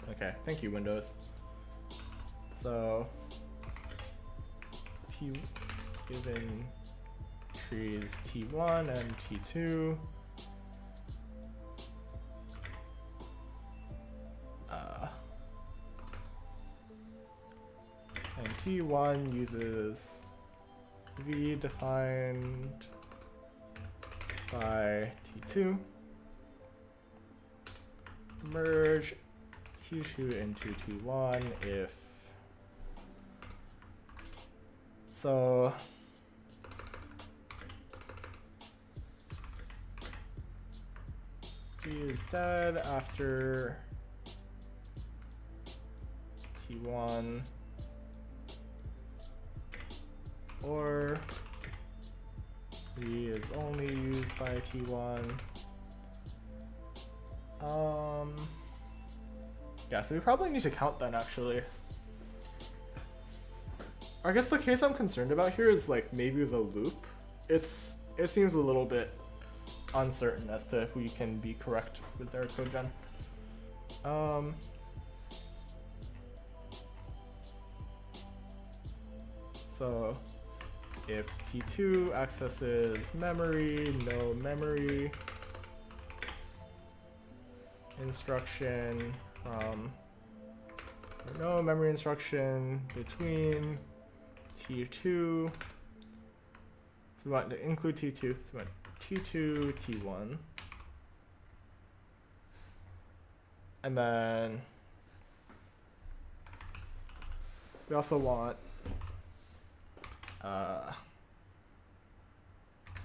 Speaker 1: okay, thank you, Windows. So given trees T1 and T2, and T1 uses V defined by T2, merge T2 into T1 if, so V is dead after T1, or V is only used by T1. Yeah, so we probably need to count then, actually. I guess the case I'm concerned about here is like maybe the loop. It seems a little bit uncertain as to if we can be correct with our code gen. So if T2 accesses memory, no memory instruction from, or no memory instruction between T2, so we want to include T2, so we want T2, T1, and then we also want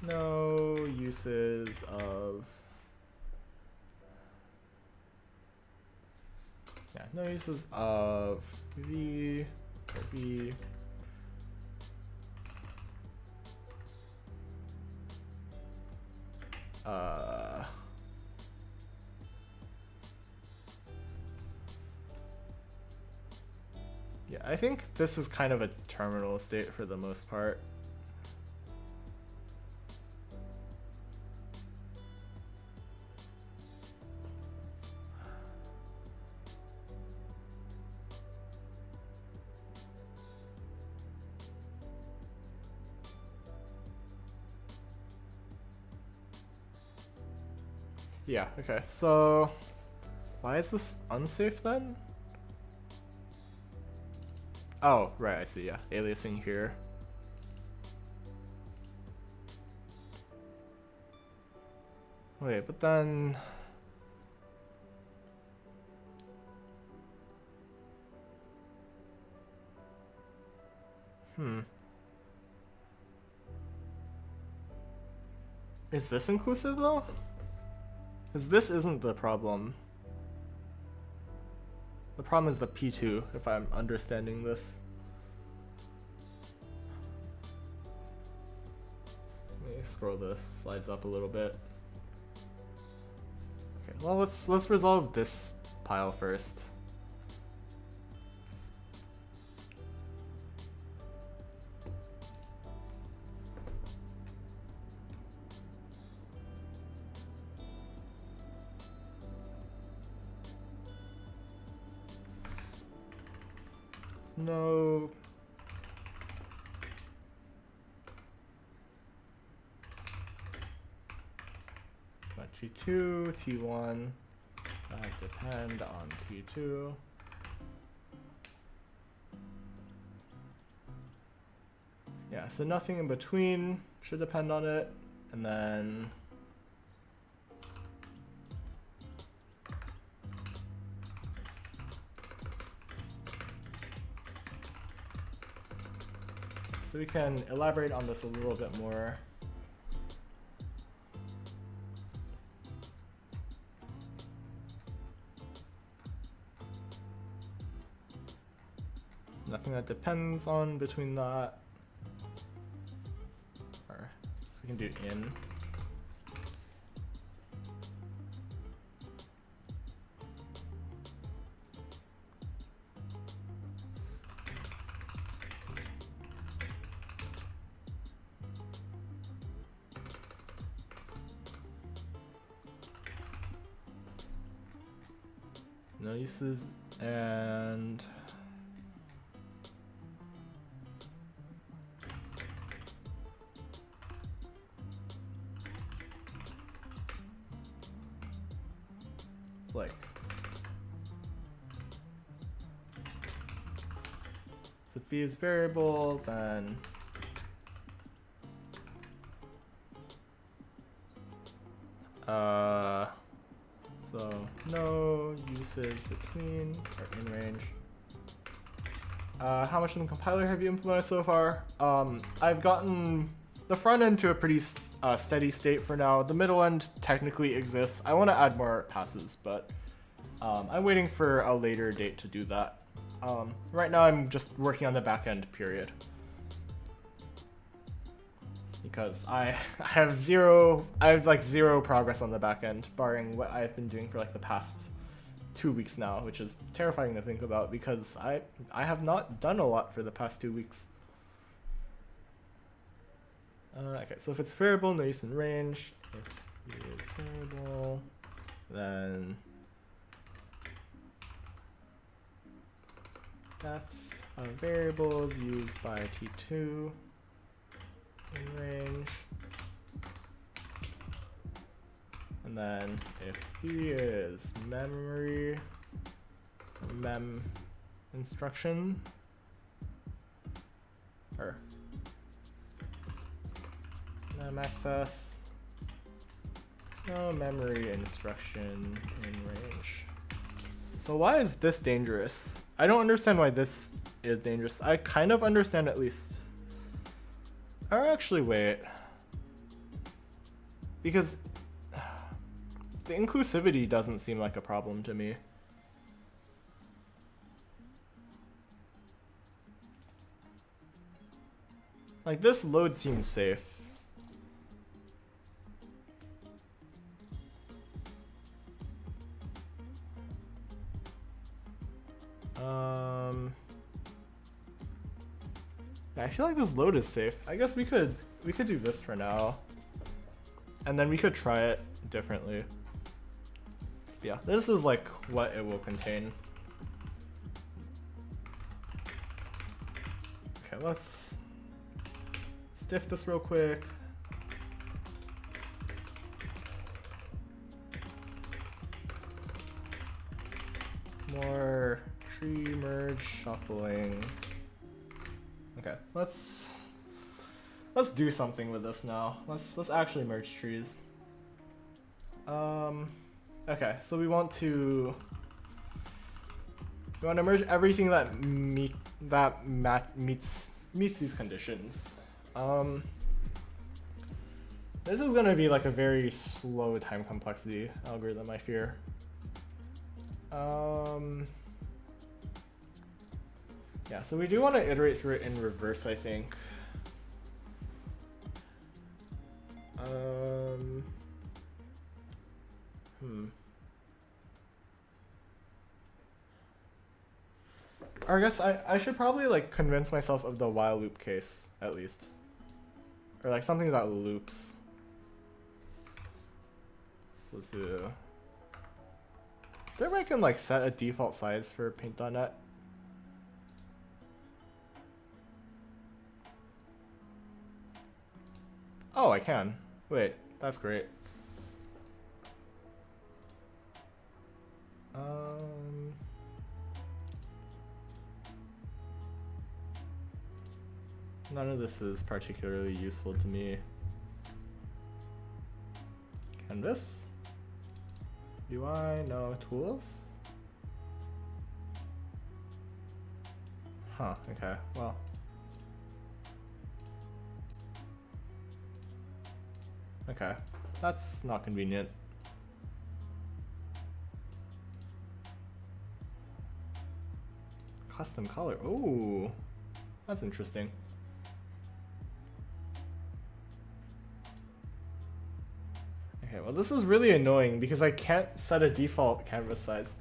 Speaker 1: no uses of, yeah, no uses of V or B yeah, I think this is kind of a terminal state for the most part. Yeah, okay, so why is this unsafe then? Oh, right, I see, yeah, aliasing here. Wait, but then... Is this inclusive though? Because this isn't the problem. The problem is the P2, if I'm understanding this. Let me scroll the slides up a little bit. Okay, well, let's resolve this pile first. No. T2, T1, depend on T2. Yeah, so nothing in between should depend on it, and then so we can elaborate on this a little bit more. Nothing that depends on between that. Or, so we can do in. No uses, and it's like, so if v is variable, then so no uses between or in range. How much of the compiler have you implemented so far? I've gotten the front end to a pretty steady state for now. The middle end technically exists. I want to add more passes, but I'm waiting for a later date to do that. Right now I'm just working on the back end, period. Because I have zero progress on the back end, barring what I've been doing for like the past 2 weeks now, which is terrifying to think about because I have not done a lot for the past 2 weeks. Okay, so if it's variable, no use in range. If it is variable, then defs of variables used by T2 in range. And then if v is memory mem instruction, or mem access, no memory instruction in range. So why is this dangerous? I don't understand why this is dangerous. I kind of understand at least. Or actually, wait. Because the inclusivity doesn't seem like a problem to me. Like, this load seems safe. Yeah, I feel like this load is safe. I guess we could do this for now. And then we could try it differently. Yeah, this is like what it will contain. Okay, let's diff this real quick. More tree merge shuffling. Okay, let's do something with this now. Let's actually merge trees. Okay, so we want to merge everything that meets these conditions. This is gonna be like a very slow time complexity algorithm, I fear. Yeah, so we do want to iterate through it in reverse, I think. Or I guess I should probably like convince myself of the while loop case at least. Or like something that loops. So let's do. Is there a way I can like set a default size for paint.net? Oh, I can. Wait, that's great. None of this is particularly useful to me. Canvas? UI? No. Tools? Huh, okay, well. Okay, that's not convenient. Custom color, ooh, that's interesting. Okay, well this is really annoying because I can't set a default canvas size.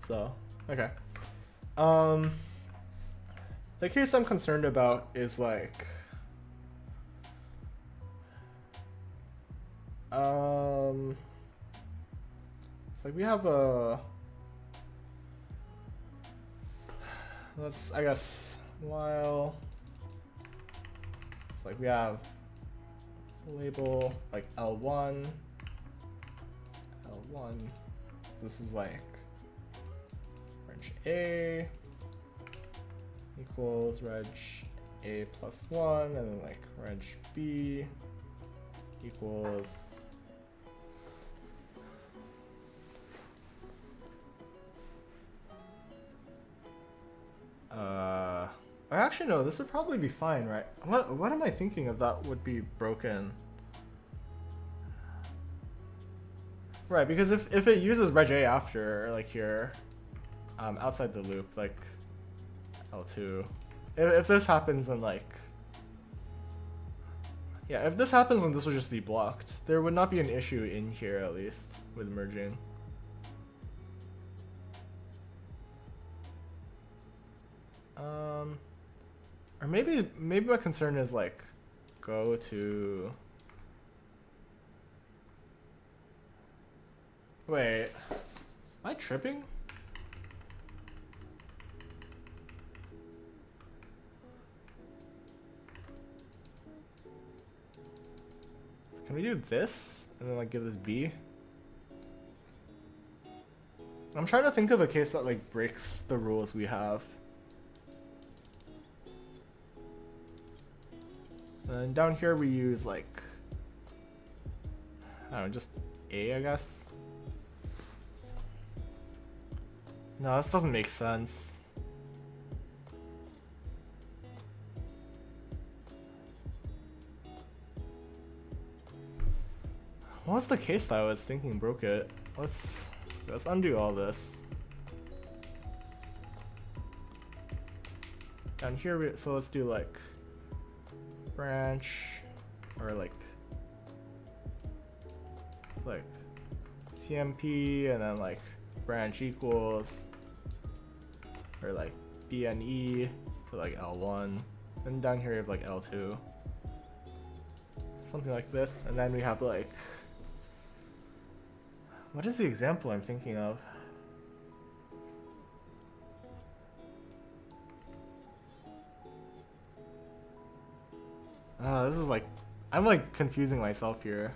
Speaker 1: So, okay. The case I'm concerned about is like, it's like we have a, let's, I guess, while, it's like we have label like L1, L1, this is like reg A equals reg A plus 1, and then like reg B equals actually no, this would probably be fine, right? What am I thinking of that would be broken? Right, because if it uses reg A after, like here, outside the loop, like L2, if this happens then like, yeah, if this happens then this will just be blocked. There would not be an issue in here at least with merging. Or maybe my concern is like go to, wait, am I tripping? Can we do this and then like give this B? I'm trying to think of a case that like breaks the rules we have. And down here we use like, I don't know, just A, I guess. No, this doesn't make sense. What was the case that I was thinking broke it? Let's undo all this. Down here, so let's do like branch, or like it's like CMP and then like branch equals, or like BNE to like L1, and down here we have like L2, something like this, and then we have like, what is the example I'm thinking of? This is like, I'm like confusing myself here.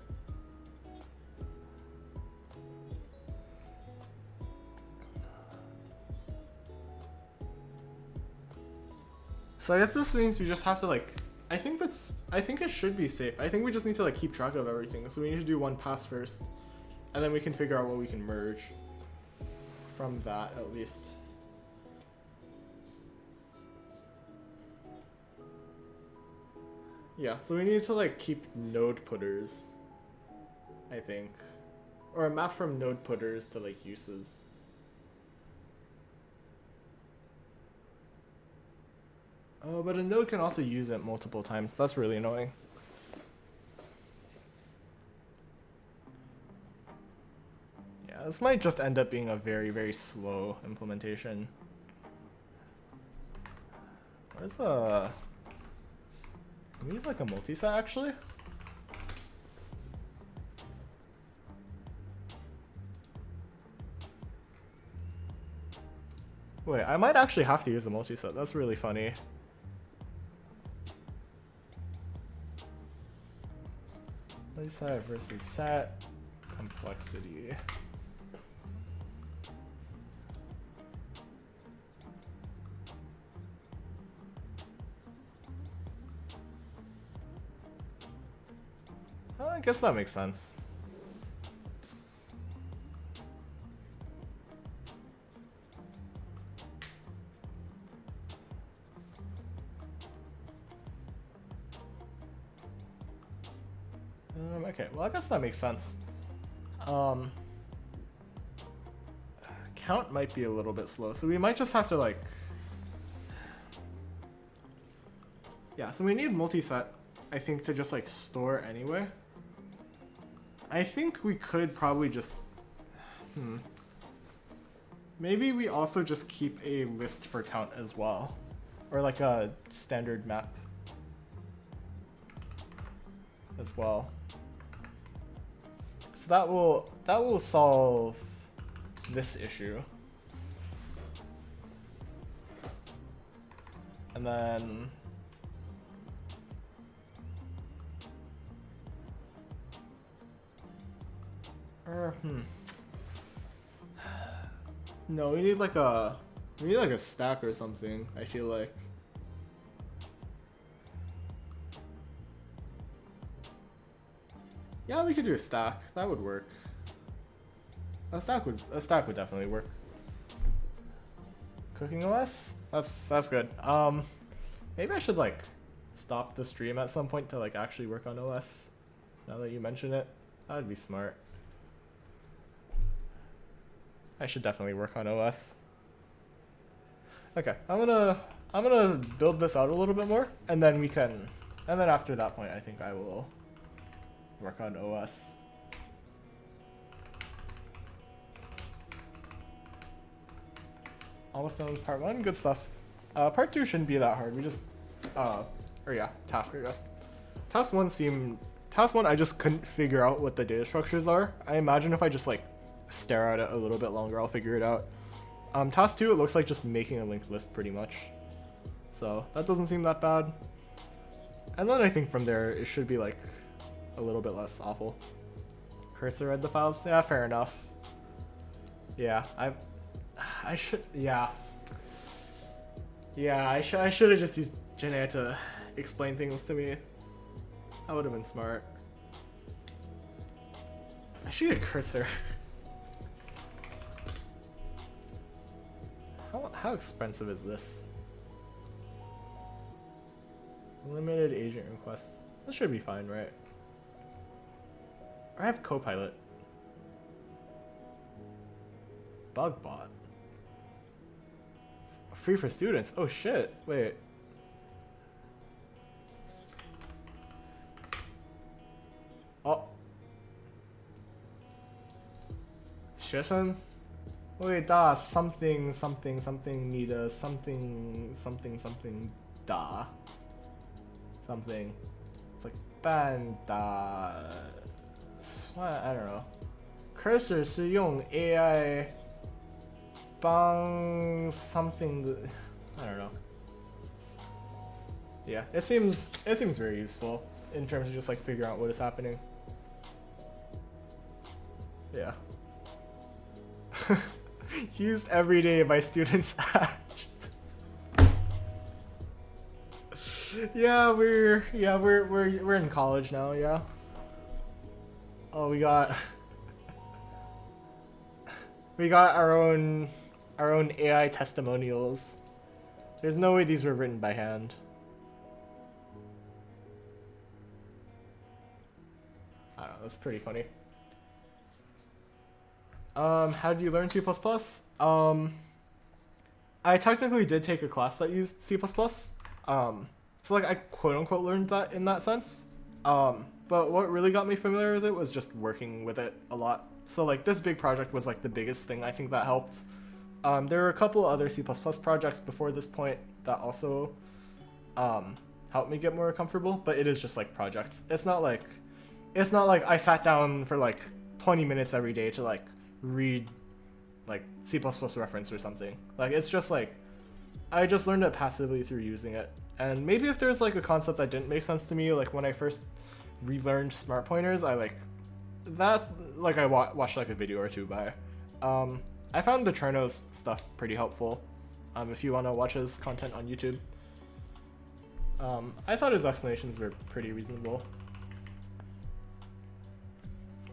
Speaker 1: So I guess this means we just have to like, I think it should be safe. I think we just need to like keep track of everything. So we need to do one pass first, and then we can figure out what we can merge from that at least. Yeah, so we need to like keep node putters, I think, or a map from node putters to like uses. Oh, but a node can also use it multiple times. That's really annoying. Yeah, this might just end up being a very, very slow implementation. Where's a... Can we use like a multi-set actually? Wait, I might actually have to use the multi-set. That's really funny. Multi-set versus set complexity. I guess that makes sense. Okay, well I guess that makes sense. Count might be a little bit slow, so we might just have to like... Yeah, so we need multi-set, I think, to just like store anyway. I think we could probably just... Maybe we also just keep a list for count as well. Or like a standard map as well. So that will solve this issue. And then no, we need like a stack or something, I feel like. Yeah, we could do a stack. That would work. A stack would definitely work. Cooking OS? That's good. Maybe I should like stop the stream at some point to like actually work on OS. Now that you mention it, that would be smart. I should definitely work on OS. Okay, I'm gonna build this out a little bit more, and then after that point, I think I will work on OS. Almost done with part 1, good stuff. Part 2 shouldn't be that hard. We just, or yeah, task I guess. Task 1 I just couldn't figure out what the data structures are. I imagine if I just like stare at it a little bit longer, I'll figure it out. Task 2, it looks like just making a linked list pretty much. So that doesn't seem that bad. And then I think from there, it should be like a little bit less awful. Cursor read the files? Yeah, fair enough. Yeah, I should have just used Janae to explain things to me. That would have been smart. I should get Cursor. How expensive is this? Limited agent requests. This should be fine, right? I have Copilot. Bugbot. Free for students. Oh shit. Wait. Oh. 学生 Wait, da something need a something da something. It's like ban da. I don't know. Cursor 是用 AI 帮 something. I don't know. Yeah, it seems very useful in terms of just like figuring out what is happening. Yeah. Used every day by students. Yeah, we're in college now. Yeah. Oh, we got our own AI testimonials. There's no way these were written by hand. I don't know. That's pretty funny. How did you learn C++? I technically did take a class that used C++. So like I quote unquote learned that in that sense. But what really got me familiar with it was just working with it a lot. So like this big project was like the biggest thing I think that helped. There were a couple other C++ projects before this point that also helped me get more comfortable, but it is just like projects. It's not like I sat down for like 20 minutes every day to like read like C++ reference or something. Like it's just like I just learned it passively through using it. And maybe if there's like a concept that didn't make sense to me, like when I first relearned smart pointers, I watched like a video or two by. I found the Cherno's stuff pretty helpful. If you want to watch his content on YouTube. I thought his explanations were pretty reasonable.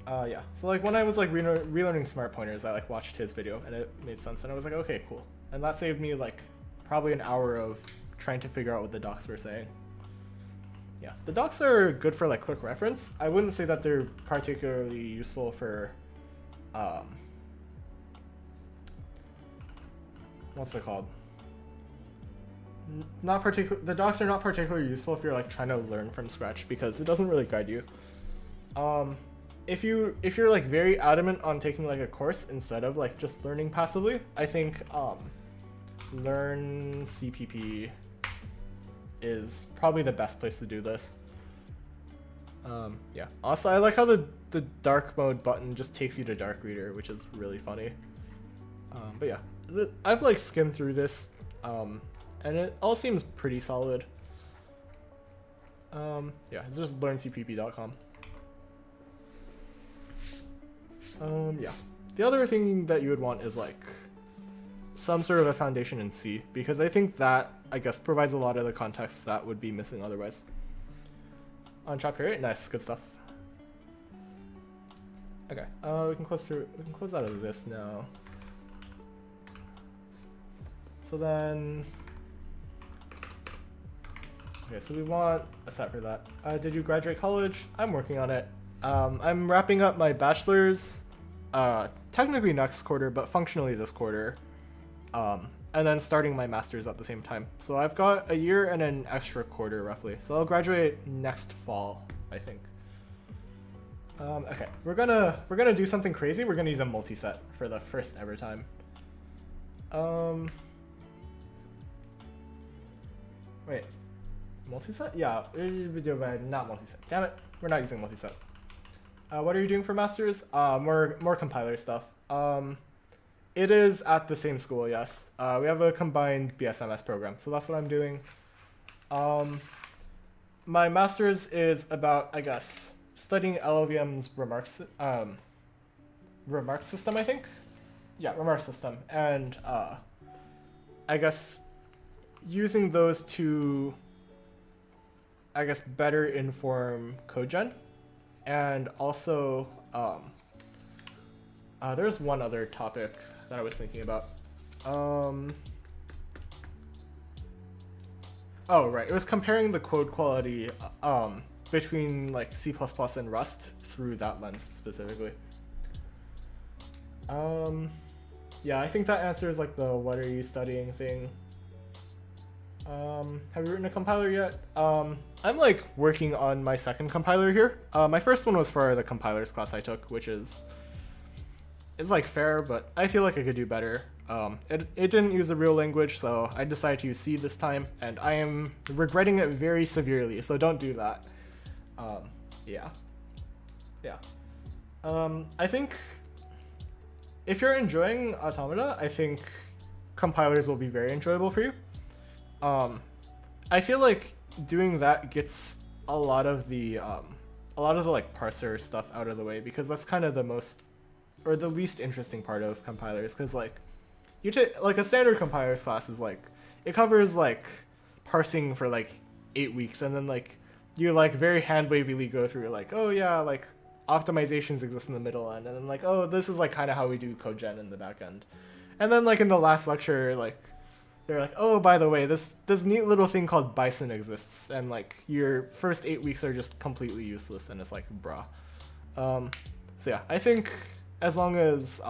Speaker 1: Yeah, so like when I was like relearning smart pointers, I like watched his video and it made sense, and I was like, okay, cool. And that saved me like probably an hour of trying to figure out what the docs were saying. Yeah, the docs are good for like quick reference. I wouldn't say that they're particularly useful for, what's it called? The docs are not particularly useful if you're like trying to learn from scratch, because it doesn't really guide you. If you're like very adamant on taking like a course instead of like just learning passively, I think Learn CPP is probably the best place to do this. Yeah. Also, I like how the dark mode button just takes you to Dark Reader, which is really funny. But yeah, I've like skimmed through this, and it all seems pretty solid. Yeah, it's just learncpp.com. Yeah. The other thing that you would want is like some sort of a foundation in C, because I think that, I guess, provides a lot of the context that would be missing otherwise. On chapter 8, nice, good stuff. Okay, we can close out of this now. So then, okay, so we want a set for that. Did you graduate college? I'm working on it. I'm wrapping up my bachelor's, technically next quarter, but functionally this quarter. And then starting my master's at the same time. So I've got a year and an extra quarter roughly. So I'll graduate next fall, I think. Okay, we're gonna do something crazy. We're gonna use a multi-set for the first ever time. Wait, multi-set? Yeah, not multi-set. Damn it, we're not using multi-set. What are you doing for masters? More compiler stuff. It is at the same school, yes. We have a combined BSMS program, so that's what I'm doing. My master's is about, I guess, studying LLVM's remark system, I think? Yeah, remark system. And I guess using those to, I guess, better inform CodeGen. And also, there's one other topic that I was thinking about. Oh, right. It was comparing the code quality between like C++ and Rust through that lens specifically. Yeah, I think that answers like the what are you studying thing. Have you written a compiler yet? I'm like working on my second compiler here. My first one was for the compilers class I took, which is, it's like fair, but I feel like I could do better. It didn't use a real language, so I decided to use C this time, and I am regretting it very severely, so don't do that. Yeah. I think if you're enjoying Automata, I think compilers will be very enjoyable for you. I feel like doing that gets a lot of the like parser stuff out of the way, because that's kind of the most, or the least interesting part of compilers, because like you take like a standard compilers class is like, it covers like parsing for like 8 weeks, and then like you like very hand wavily go through like, oh yeah, like optimizations exist in the middle end, and then like, oh, this is like kind of how we do CodeGen in the back end. And then like in the last lecture, like they're like, oh, by the way, this neat little thing called Bison exists, and like your first 8 weeks are just completely useless, and it's like, bruh. So yeah, I think as long as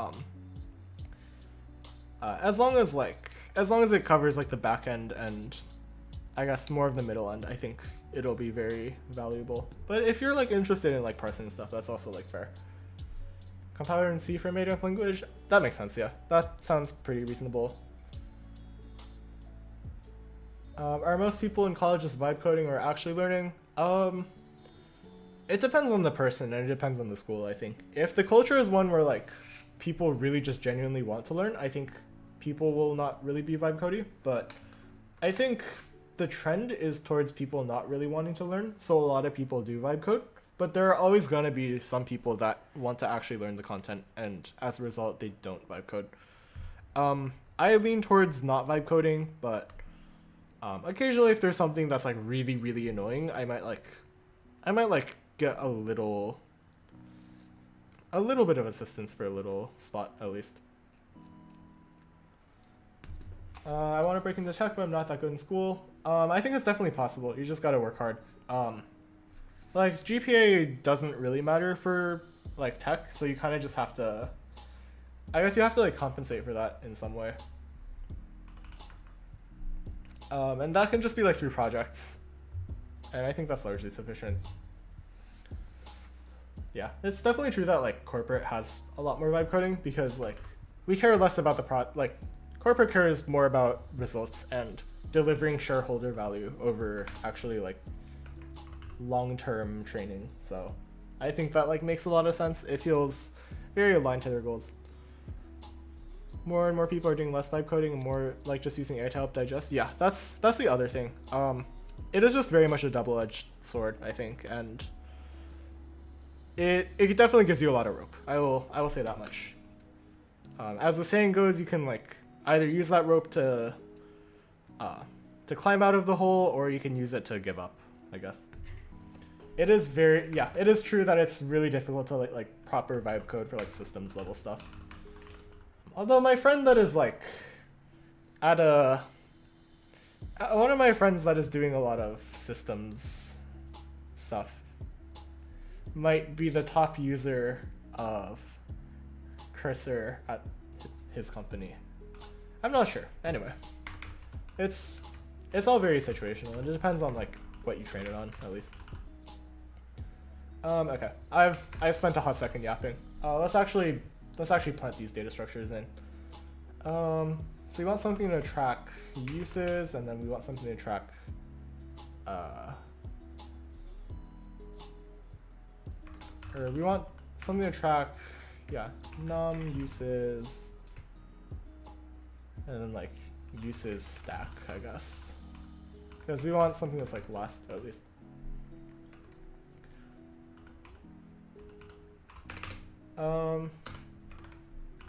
Speaker 1: it covers like the back end and I guess more of the middle end, I think it'll be very valuable. But if you're like interested in like parsing stuff, that's also like fair. Compiler in C for native language, that makes sense. Yeah, that sounds pretty reasonable. Are most people in college just vibe coding or actually learning? It depends on the person and it depends on the school, I think. If the culture is one where like people really just genuinely want to learn, I think people will not really be vibe coding. But I think the trend is towards people not really wanting to learn, so a lot of people do vibe code. But there are always gonna be some people that want to actually learn the content, and as a result, they don't vibe code. I lean towards not vibe coding, but occasionally, if there's something that's like really, really annoying, I might get a little bit of assistance for a little spot at least. I want to break into tech, but I'm not that good in school. I think it's definitely possible. You just gotta work hard. Like GPA doesn't really matter for like tech, so you kind of just have to. I guess you have to like compensate for that in some way. And that can just be like through projects, and I think that's largely sufficient. Yeah, it's definitely true that like corporate has a lot more vibe coding because like we care less about the corporate cares more about results and delivering shareholder value over actually like long-term training. So I think that like makes a lot of sense. It feels very aligned to their goals. More and more people are doing less vibe coding and more like just using AI to help digest. Yeah, that's the other thing. It is just very much a double-edged sword, I think, and it definitely gives you a lot of rope. I will say that much. As the saying goes, you can like either use that rope to climb out of the hole, or you can use it to give up, I guess. It is it is true that it's really difficult to like proper vibe code for like systems level stuff. Although my friend that is like one of my friends that is doing a lot of systems stuff might be the top user of Cursor at his company. I'm not sure. Anyway, it's all very situational. It depends on like what you train it on, at least. Okay, I spent a hot second yapping. Let's actually plant these data structures in. So we want something to track uses, and then we want something to track or we want something to track, yeah, num uses, and then like uses stack, I guess, because we want something that's like last at least.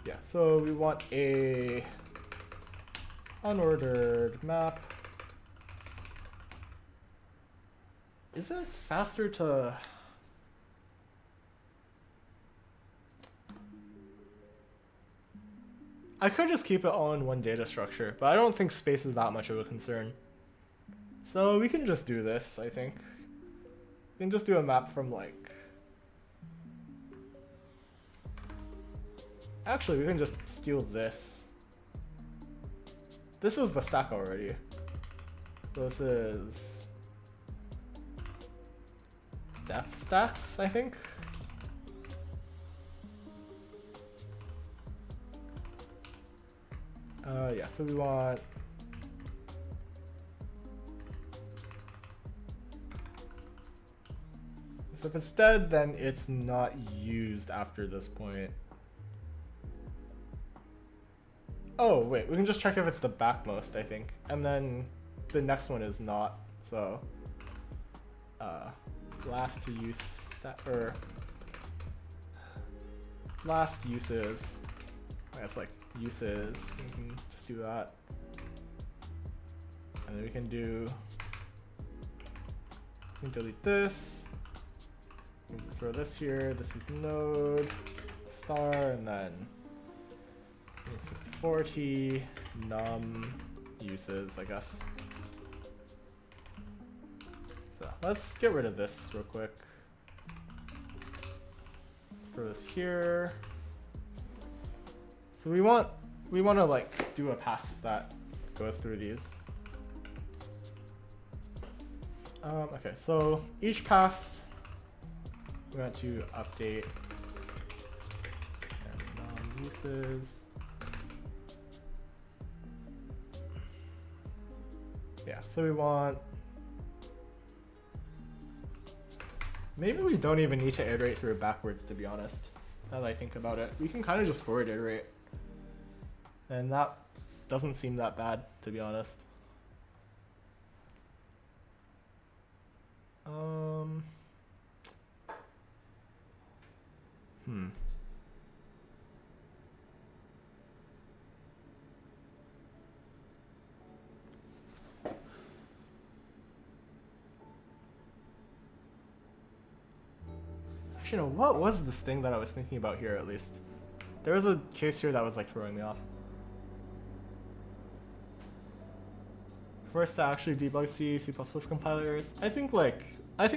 Speaker 1: Yeah, so we want a unordered map. Is it faster to... I could just keep it all in one data structure, but I don't think space is that much of a concern. So we can just do this, I think. We can just do a map from like... Actually, we can just steal this. This is the stack already. So this is depth stacks, I think. Yeah, so we want so if it's dead, then it's not used after this point. Oh, wait, we can just check if it's the backmost, I think. And then the next one is not, so last to use or last uses. I guess like uses. We can just do that. And then we can delete this. We can throw this here. This is node star, and then 6040 num uses, I guess. So let's get rid of this real quick. Let's throw this here. So we want to like do a pass that goes through these. Okay, so each pass we want to update and num uses. Yeah, so we want... Maybe we don't even need to iterate through it backwards, to be honest. Now that I think about it. We can kind of just forward iterate. And that doesn't seem that bad, to be honest. Actually, no, what was this thing that I was thinking about here, at least? There was a case here that was, like, throwing me off. First to actually debug C, C++ compilers. I think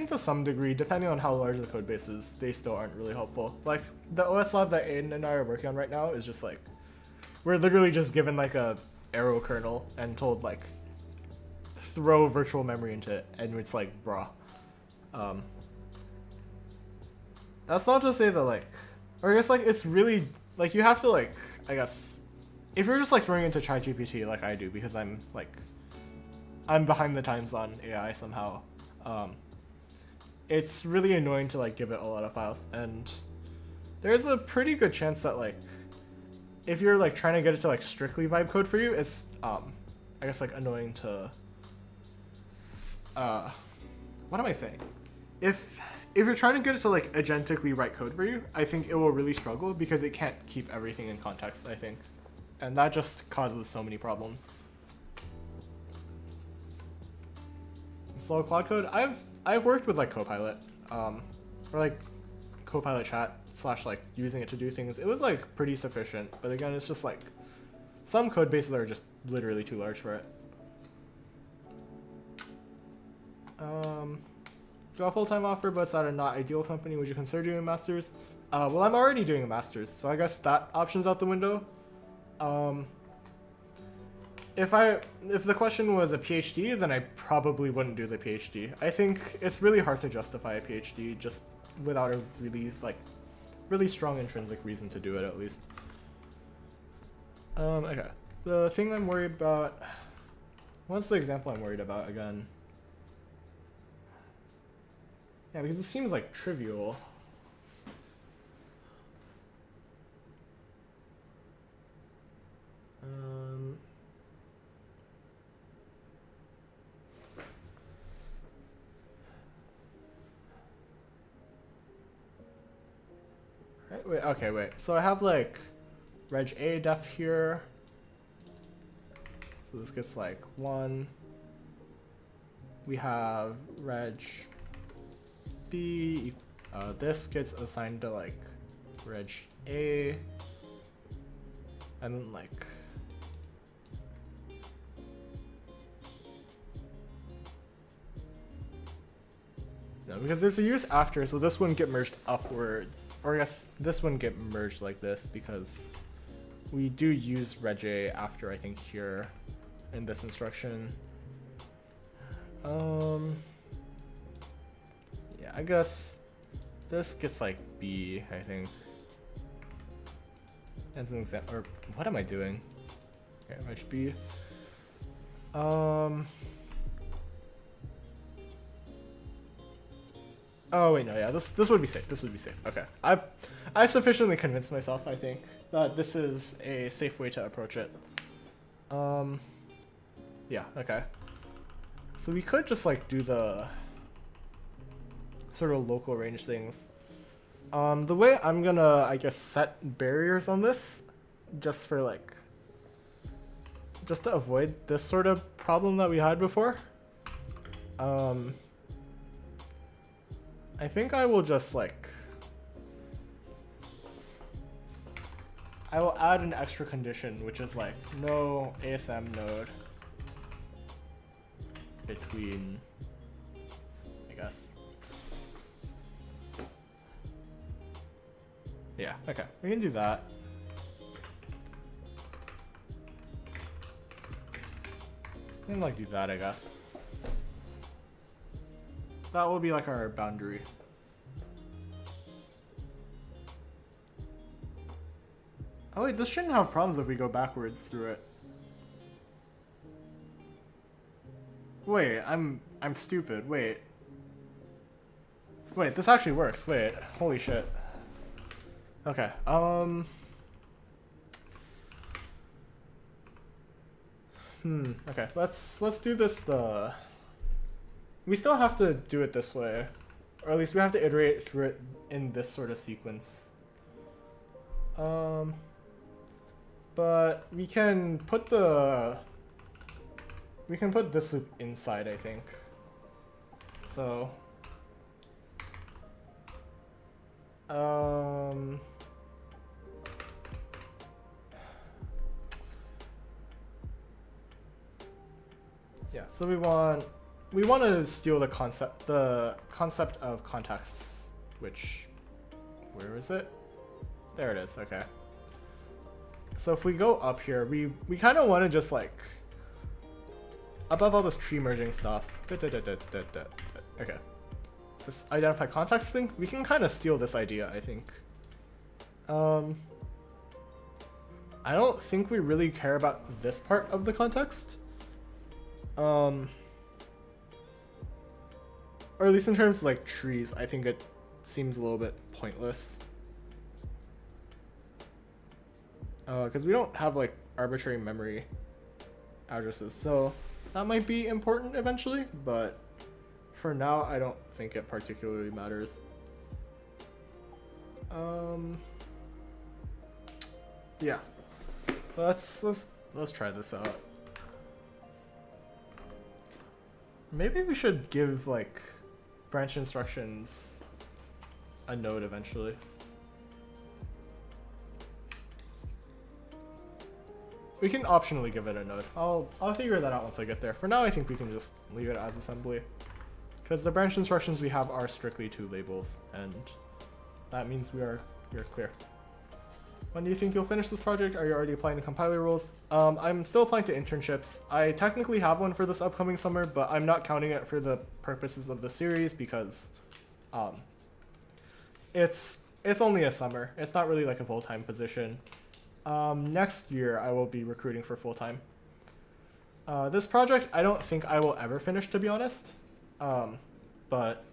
Speaker 1: to some degree, depending on how large the code base is, they still aren't really helpful. Like, the OS lab that Aiden and I are working on right now is just like, we're literally just given like a arrow kernel and told like, throw virtual memory into it, and it's like, bruh. That's not to say that like, or I guess like it's really, like you have to like, I guess, if you're just like throwing into ChatGPT like I do, because I'm behind the times on AI somehow, it's really annoying to like give it a lot of files, and there's a pretty good chance that like, if you're like trying to get it to like strictly vibe code for you, it's I guess like annoying to, what am I saying? If you're trying to get it to like agentically write code for you, I think it will really struggle because it can't keep everything in context, I think. And that just causes so many problems. Slow Cloud Code, I've worked with like Copilot, or like Copilot chat / like using it to do things. It was like pretty sufficient, but again, it's just like some code bases are just literally too large for it. Do a full-time offer, but it's at a not ideal company. Would you consider doing a master's? Well, I'm already doing a master's, so I guess that option's out the window. If the question was a PhD, then I probably wouldn't do the PhD. I think it's really hard to justify a PhD just without a really strong intrinsic reason to do it, at least. Okay. The thing I'm worried about, what's the example I'm worried about again? Yeah, because it seems like trivial. Wait, okay, wait. So I have like reg A def here. So this gets like 1. We have reg B. This gets assigned to like reg A. And then like no, because there's a use after, so this wouldn't get merged upwards. Or I guess this wouldn't get merged like this because we do use reg A after, I think, here in this instruction. Yeah, I guess this gets like B, I think. As an example, or what am I doing? Okay, reg B. Oh wait, no, yeah, this would be safe. This would be safe. Okay, I sufficiently convinced myself, I think, that this is a safe way to approach it. Yeah, okay. So we could just like do the sort of local range things. The way I'm gonna, I guess, set barriers on this, just for like, just to avoid this sort of problem that we had before. I think I will just like, I will add an extra condition, which is like no ASM node between, I guess. Yeah, okay, we can do that. We can like do that, I guess. That will be like our boundary. Oh wait, this shouldn't have problems if we go backwards through it. Wait, I'm stupid. Wait, this actually works. Wait, holy shit. Okay. Okay. Let's do this we still have to do it this way, or at least we have to iterate through it in this sort of sequence. But we can put this loop inside, I think. So yeah, so we want to steal the concept of contexts, which, where is it? There it is. Okay. So if we go up here, we kind of want to just like, above all this tree merging stuff, okay, this identify context thing, we can kind of steal this idea, I think. I don't think we really care about this part of the context. Or at least in terms of like trees, I think it seems a little bit pointless. Because we don't have like arbitrary memory addresses, so that might be important eventually, but for now I don't think it particularly matters. Yeah, so let's try this out. Maybe we should give like branch instructions a node eventually. We can optionally give it a node. I'll figure that out once I get there. For now, I think we can just leave it as assembly, because the branch instructions we have are strictly 2 labels, and that means we're clear. When do you think you'll finish this project? Are you already applying to compiler rules? I'm still applying to internships. I technically have one for this upcoming summer, but I'm not counting it for the purposes of the series because it's only a summer. It's not really like a full-time position. Next year I will be recruiting for full-time. This project I don't think I will ever finish, to be honest. But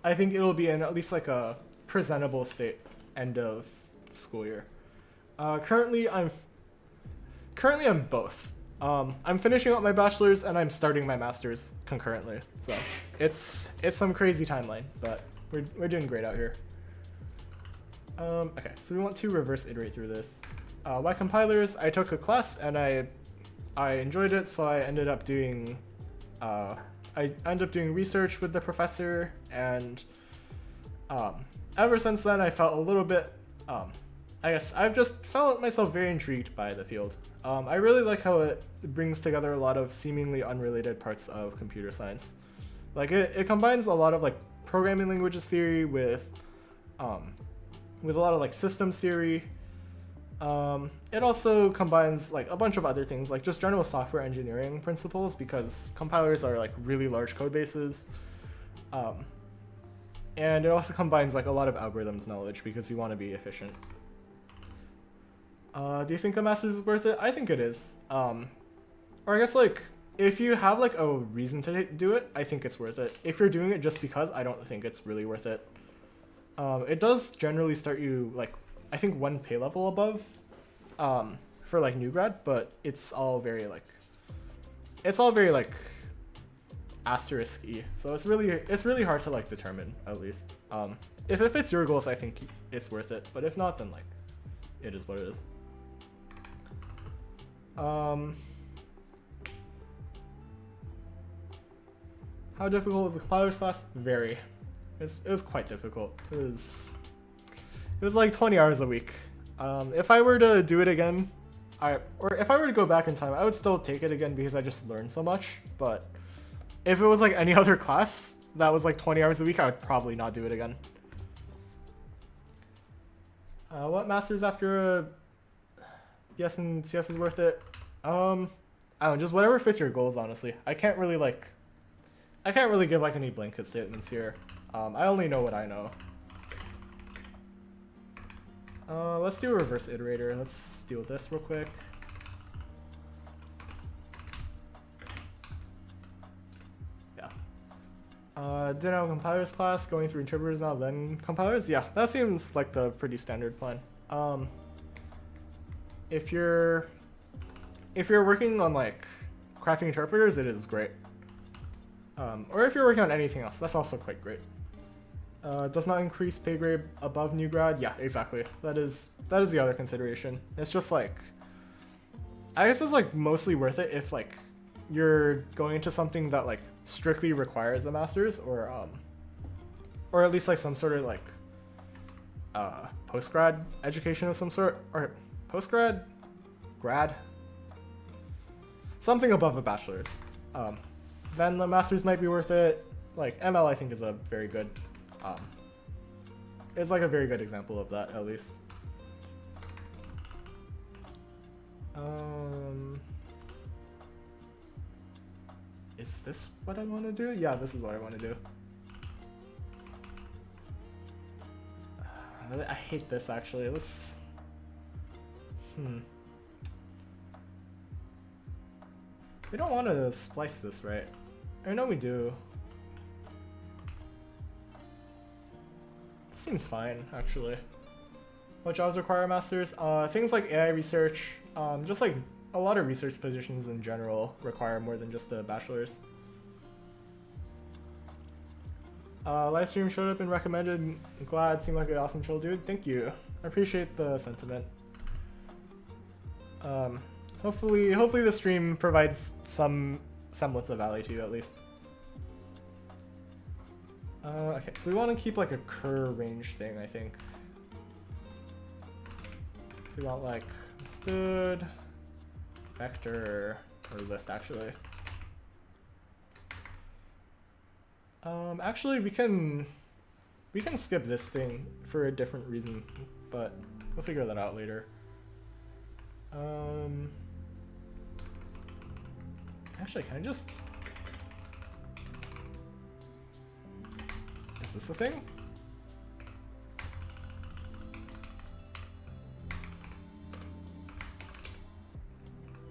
Speaker 1: I think it'll be in at least like a presentable state end of school year. Currently I'm both. I'm finishing up my bachelor's and I'm starting my master's concurrently. So it's some crazy timeline, but we're doing great out here. Okay, so we want to reverse iterate through this. Why compilers? I took a class and I enjoyed it, so I ended up doing research with the professor, and ever since then I felt a little bit I guess I've just felt myself very intrigued by the field. I really like how it brings together a lot of seemingly unrelated parts of computer science. Like it combines a lot of like programming languages theory with a lot of like systems theory. It also combines like a bunch of other things, like just general software engineering principles, because compilers are like really large code bases. And it also combines like a lot of algorithms knowledge because you want to be efficient. Do you think a master's is worth it? I think it is. Or I guess like if you have like a reason to do it, I think it's worth it. If you're doing it just because, I don't think it's really worth it. It does generally start you like, I think 1 pay level above for like new grad, but it's all very like asterisk-y. So it's really hard to like determine, at least. If it fits your goals, I think it's worth it, but if not, then like it is what it is. How difficult was the compilers class? Very. It was quite difficult. It was like 20 hours a week. If I were to do it again, or if I were to go back in time, I would still take it again because I just learned so much. But if it was like any other class that was like 20 hours a week, I would probably not do it again. What masters after BS and CS is worth it? I don't know, just whatever fits your goals, honestly. I can't really give like any blanket statements here. I only know what I know. Let's do a reverse iterator. Let's deal with this real quick. Didn't have a compilers class, going through interpreters now, then compilers. Yeah, that seems like the pretty standard plan. If you're working on like crafting interpreters, it is great. Or if you're working on anything else, that's also quite great. Does not increase pay grade above new grad. Yeah, exactly. That is the other consideration. It's just like, I guess it's like mostly worth it if like you're going into something that like strictly requires a master's, or at least like some sort of like post-grad education of some sort, or post-grad, grad, something above a bachelor's. Then the master's might be worth it. Like ML, I think is a very good, it's like a very good example of that, at least. Is this what I want to do? Yeah, this is what I want to do. I hate this actually. Let's. We don't want to splice this, right? I know we do. This seems fine, actually. What jobs require a master's? Things like AI research, just like a lot of research positions in general require more than just a bachelor's. Livestream showed up and recommended. Glad, seemed like an awesome chill dude. Thank you. I appreciate the sentiment. Hopefully the stream provides some semblance of value to you at least. Okay, so we want to keep like a cur range thing, I think. So we want like stood, vector, or list actually. Actually we can skip this thing for a different reason, but we'll figure that out later. Actually, can I just... Is this a thing?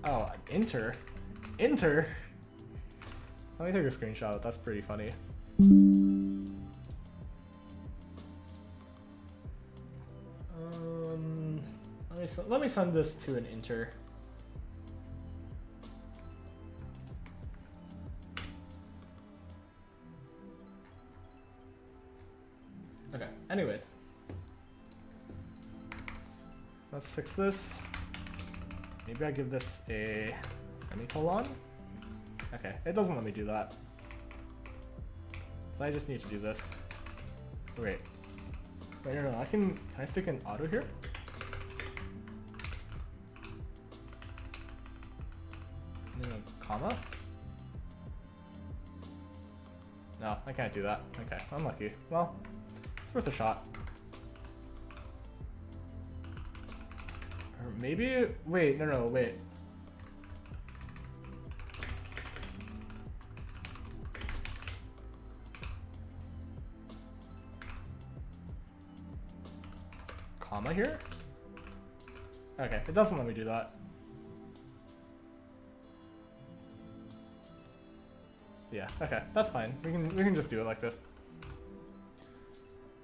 Speaker 1: Oh, enter? Enter? Let me take a screenshot. That's pretty funny. Let me send this to an enter. Okay, anyways. Let's fix this. Maybe I give this a semicolon. Okay, it doesn't let me do that. So I just need to do this. Wait. Wait, no, can I stick an auto here? No, comma? No, I can't do that. Okay, unlucky. Well, it's worth a shot. Or maybe, wait, no, wait. Comma here? Okay, it doesn't let me do that. Yeah, okay, that's fine. We can just do it like this.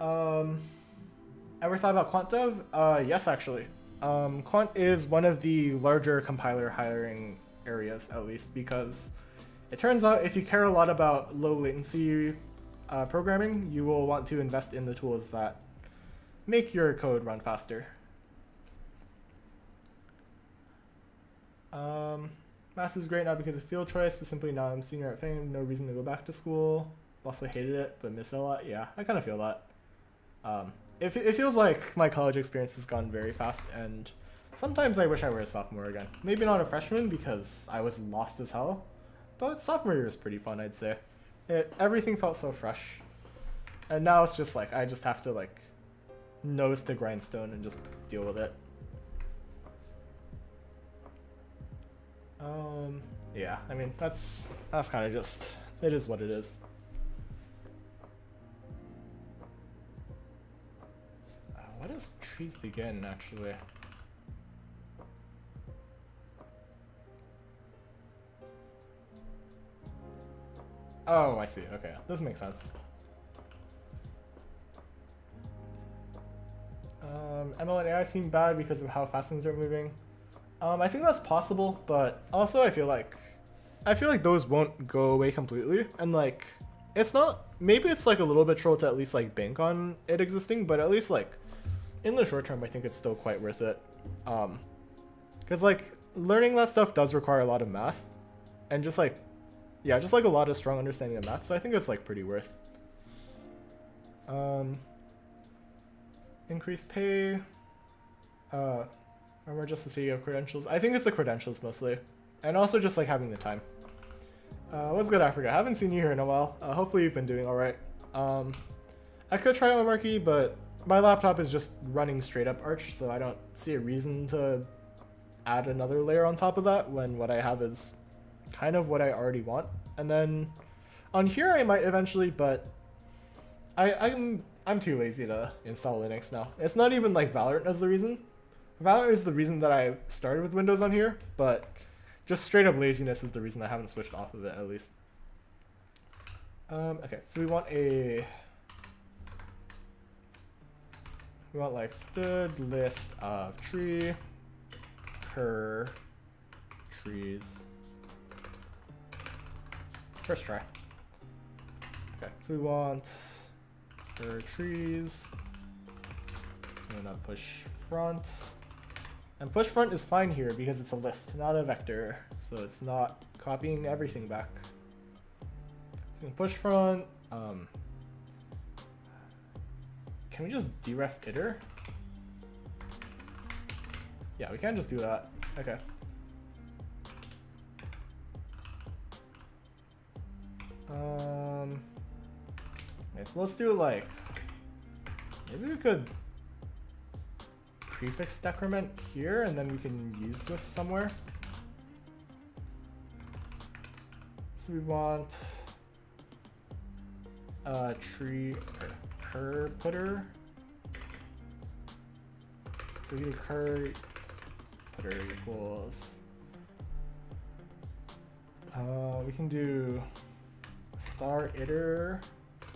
Speaker 1: Ever thought about QuantDev? Yes, actually. Quant is one of the larger compiler hiring areas, at least, because it turns out if you care a lot about low latency programming, you will want to invest in the tools that make your code run faster. Math is great not because of field choice, but simply now I'm senior at FAME, no reason to go back to school. Also hated it, but miss it a lot. Yeah, I kind of feel that. It feels like my college experience has gone very fast, and sometimes I wish I were a sophomore again. Maybe not a freshman because I was lost as hell, but sophomore year was pretty fun, I'd say. Everything felt so fresh, and now it's just like I just have to like nose to grindstone and just deal with it. Yeah, I mean that's kind of just, it is what it is. What does trees begin actually? Oh, I see. Okay, this makes sense. ML and AI seem bad because of how fast things are moving. I think that's possible, but also I feel like those won't go away completely, and like it's not, maybe it's like a little bit troll to at least like bank on it existing, but at least like in the short term I think it's still quite worth it. Because like learning that stuff does require a lot of math, and just like, yeah, just like a lot of strong understanding of math, so I think it's like pretty worth. Increased pay, or just the CEO credentials. I think it's the credentials mostly, and also just like having the time. What's good, Africa? I haven't seen you here in a while. Hopefully you've been doing all right. I could try Omarchy, but my laptop is just running straight up Arch, so I don't see a reason to add another layer on top of that when what I have is kind of what I already want. And then on here I might eventually, but I'm too lazy to install Linux now. It's not even like Valorant as the reason. Valorant is the reason that I started with Windows on here, but just straight up laziness is the reason I haven't switched off of it, at least. Okay, so we want like std list of tree per trees. First try. Okay, so we want per trees. I'm gonna push front. And push front is fine here because it's a list, not a vector. So it's not copying everything back. So we can push front. Can we just deref iter? Yeah, we can just do that. Okay. Okay, so let's do like, maybe we could prefix decrement here and then we can use this somewhere. So we want tree cur putter. So we do cur putter equals, we can do star iter,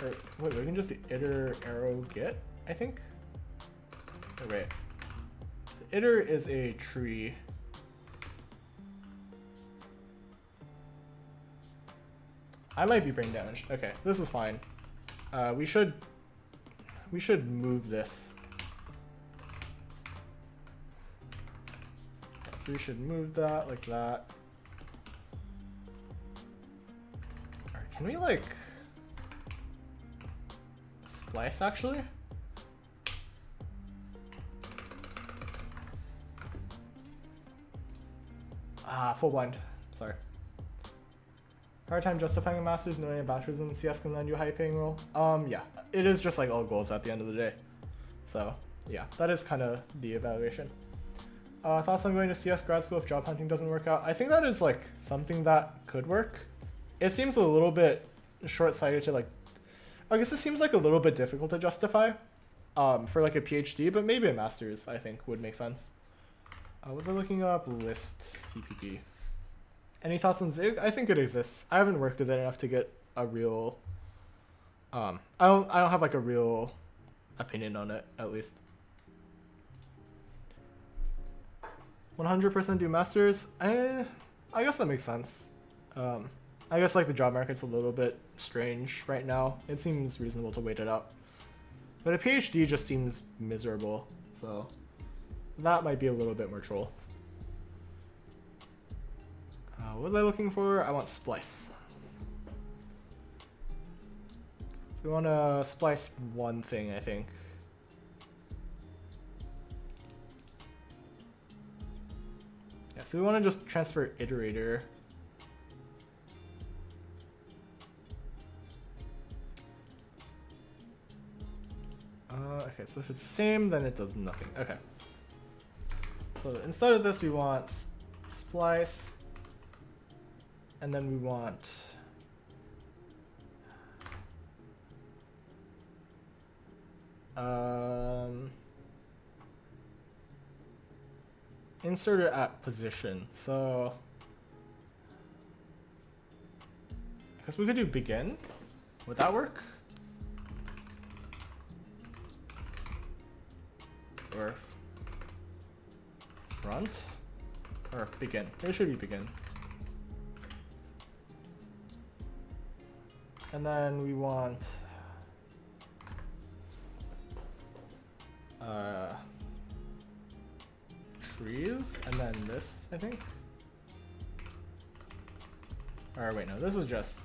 Speaker 1: or wait, we can just do iter arrow get, I think. Oh, wait. So iter is a tree. I might be brain damaged. Okay, this is fine. We should move this. Okay, so we should move that like that. Or can we like splice actually? Full blind. Sorry. Hard time justifying a master's knowing a bachelor's in CS can land you a high paying role. Yeah, it is just like all goals at the end of the day. So yeah, that is kind of the evaluation. Thoughts on going to CS grad school if job hunting doesn't work out? I think that is like something that could work. It seems a little bit short-sighted to like, I guess it seems like a little bit difficult to justify for like a PhD, but maybe a master's I think would make sense. Was I looking up list CPP? Any thoughts on Zig? I think it exists. I haven't worked with it enough to get a real, I don't have like a real opinion on it, at least. 100% do masters? I guess that makes sense. I guess like the job market's a little bit strange right now. It seems reasonable to wait it out. But a PhD just seems miserable, so that might be a little bit more troll. What was I looking for? I want splice. So we want to splice one thing, I think. Yeah, so we want to just transfer iterator. Okay, so if it's the same, then it does nothing. Okay. So instead of this, we want splice. And then we want insert it at position. So Because we could do begin. Would that work? Or front? Or begin. It should be begin. And then we want trees, and then this, I think. Or wait, no, this is just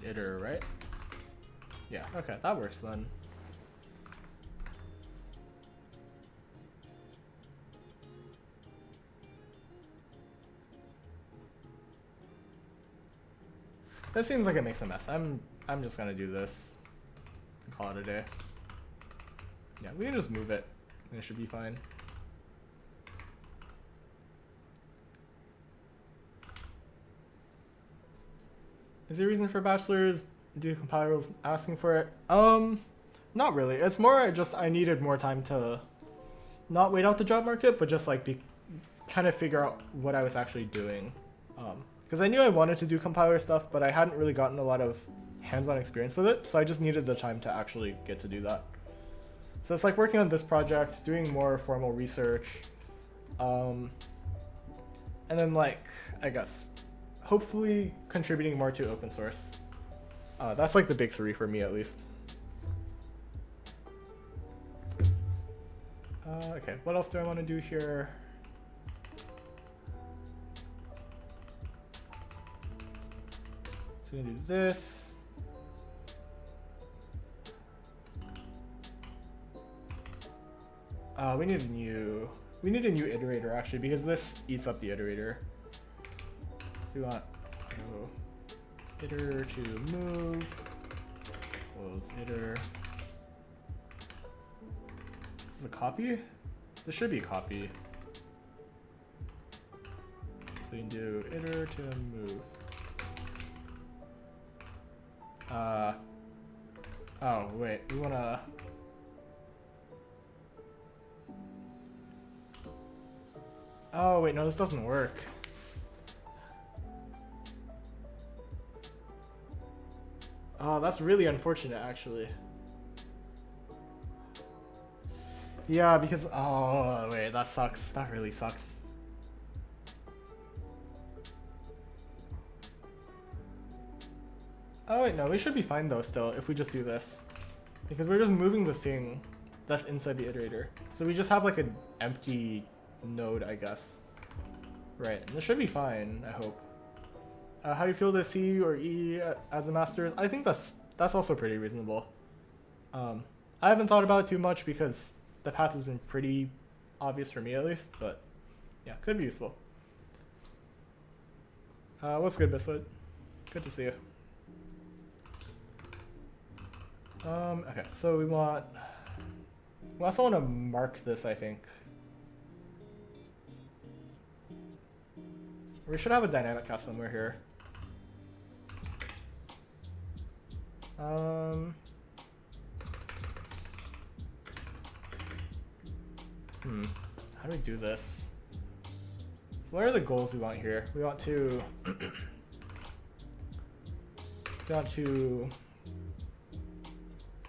Speaker 1: iter, right? Yeah, okay, that works then. That seems like it makes a mess. I'm just gonna do this and call it a day. Yeah, we can just move it and it should be fine. Is there a reason for bachelor's? Do compilers asking for it? Not really. It's more just I needed more time to not wait out the job market, but just like kind of figure out what I was actually doing. Because I knew I wanted to do compiler stuff, but I hadn't really gotten a lot of hands-on experience with it, so I just needed the time to actually get to do that. So it's like working on this project, doing more formal research, and then like, I guess, hopefully contributing more to open source. That's like the big three for me at least. Okay, what else do I want to do here? So we're gonna do this. We need a new iterator actually, because this eats up the iterator. So we want iter to move, close iter. This is a copy? This should be a copy. So we can do iter to move. Oh wait, we wanna. Oh wait, no, this doesn't work. Oh, that's really unfortunate, actually. Yeah, because oh wait, that sucks. That really sucks. Oh wait, no, we should be fine though still if we just do this. Because we're just moving the thing that's inside the iterator. So we just have like an empty node, I guess. Right, and this should be fine, I hope. How do you feel to C or E as a master's? I think that's also pretty reasonable. I haven't thought about it too much because the path has been pretty obvious for me at least, but yeah, could be useful. What's good, Biswood? Good to see you. Okay, so we also want to mark this, I think. We should have a dynamic cast somewhere here. How do we do this? So what are the goals we want here? We want to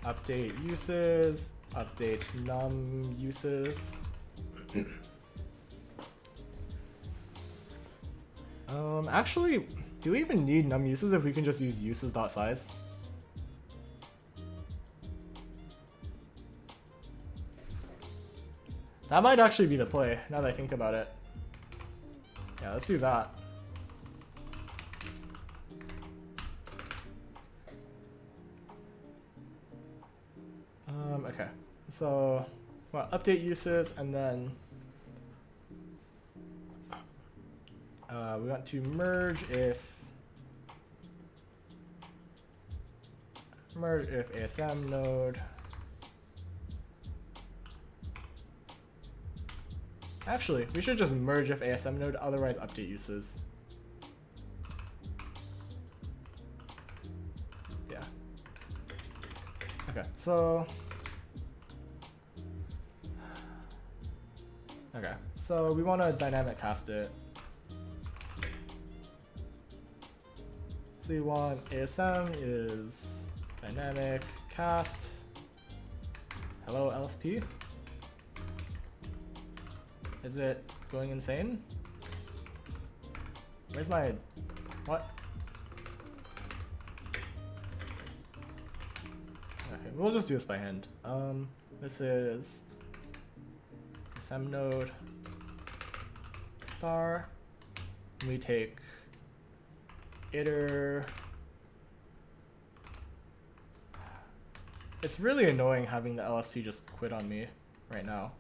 Speaker 1: update uses, update num uses. Actually, do we even need num uses if we can just use uses.size? That might actually be the play, now that I think about it. Yeah, let's do that. Okay, so well, update uses, and then we want to merge if ASM node. Actually, we should just merge if ASM node, otherwise update uses. Yeah. Okay, so we want to dynamic cast it. So we want ASM is dynamic cast. Hello LSP. Is it going insane? Where's my what? Okay, we'll just do this by hand. This is SM node star. And we take iter. It's really annoying having the LSP just quit on me right now.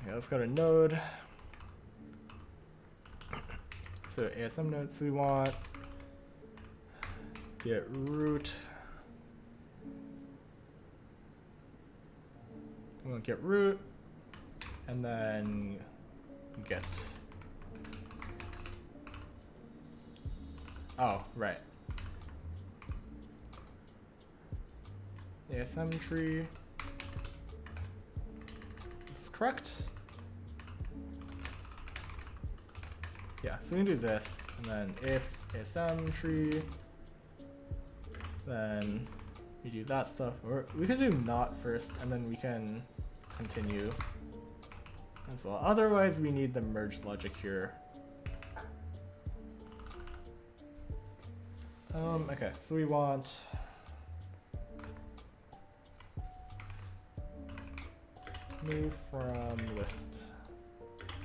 Speaker 1: Okay, let's go to node. So ASM node, so we want get root. We want get root, and then get. Oh, right. ASM tree. This is correct. Yeah, so we can do this, and then if ASM tree, then we do that stuff. Or we could do not first, and then we can continue as well. Otherwise, we need the merge logic here. Okay, so we want move from list.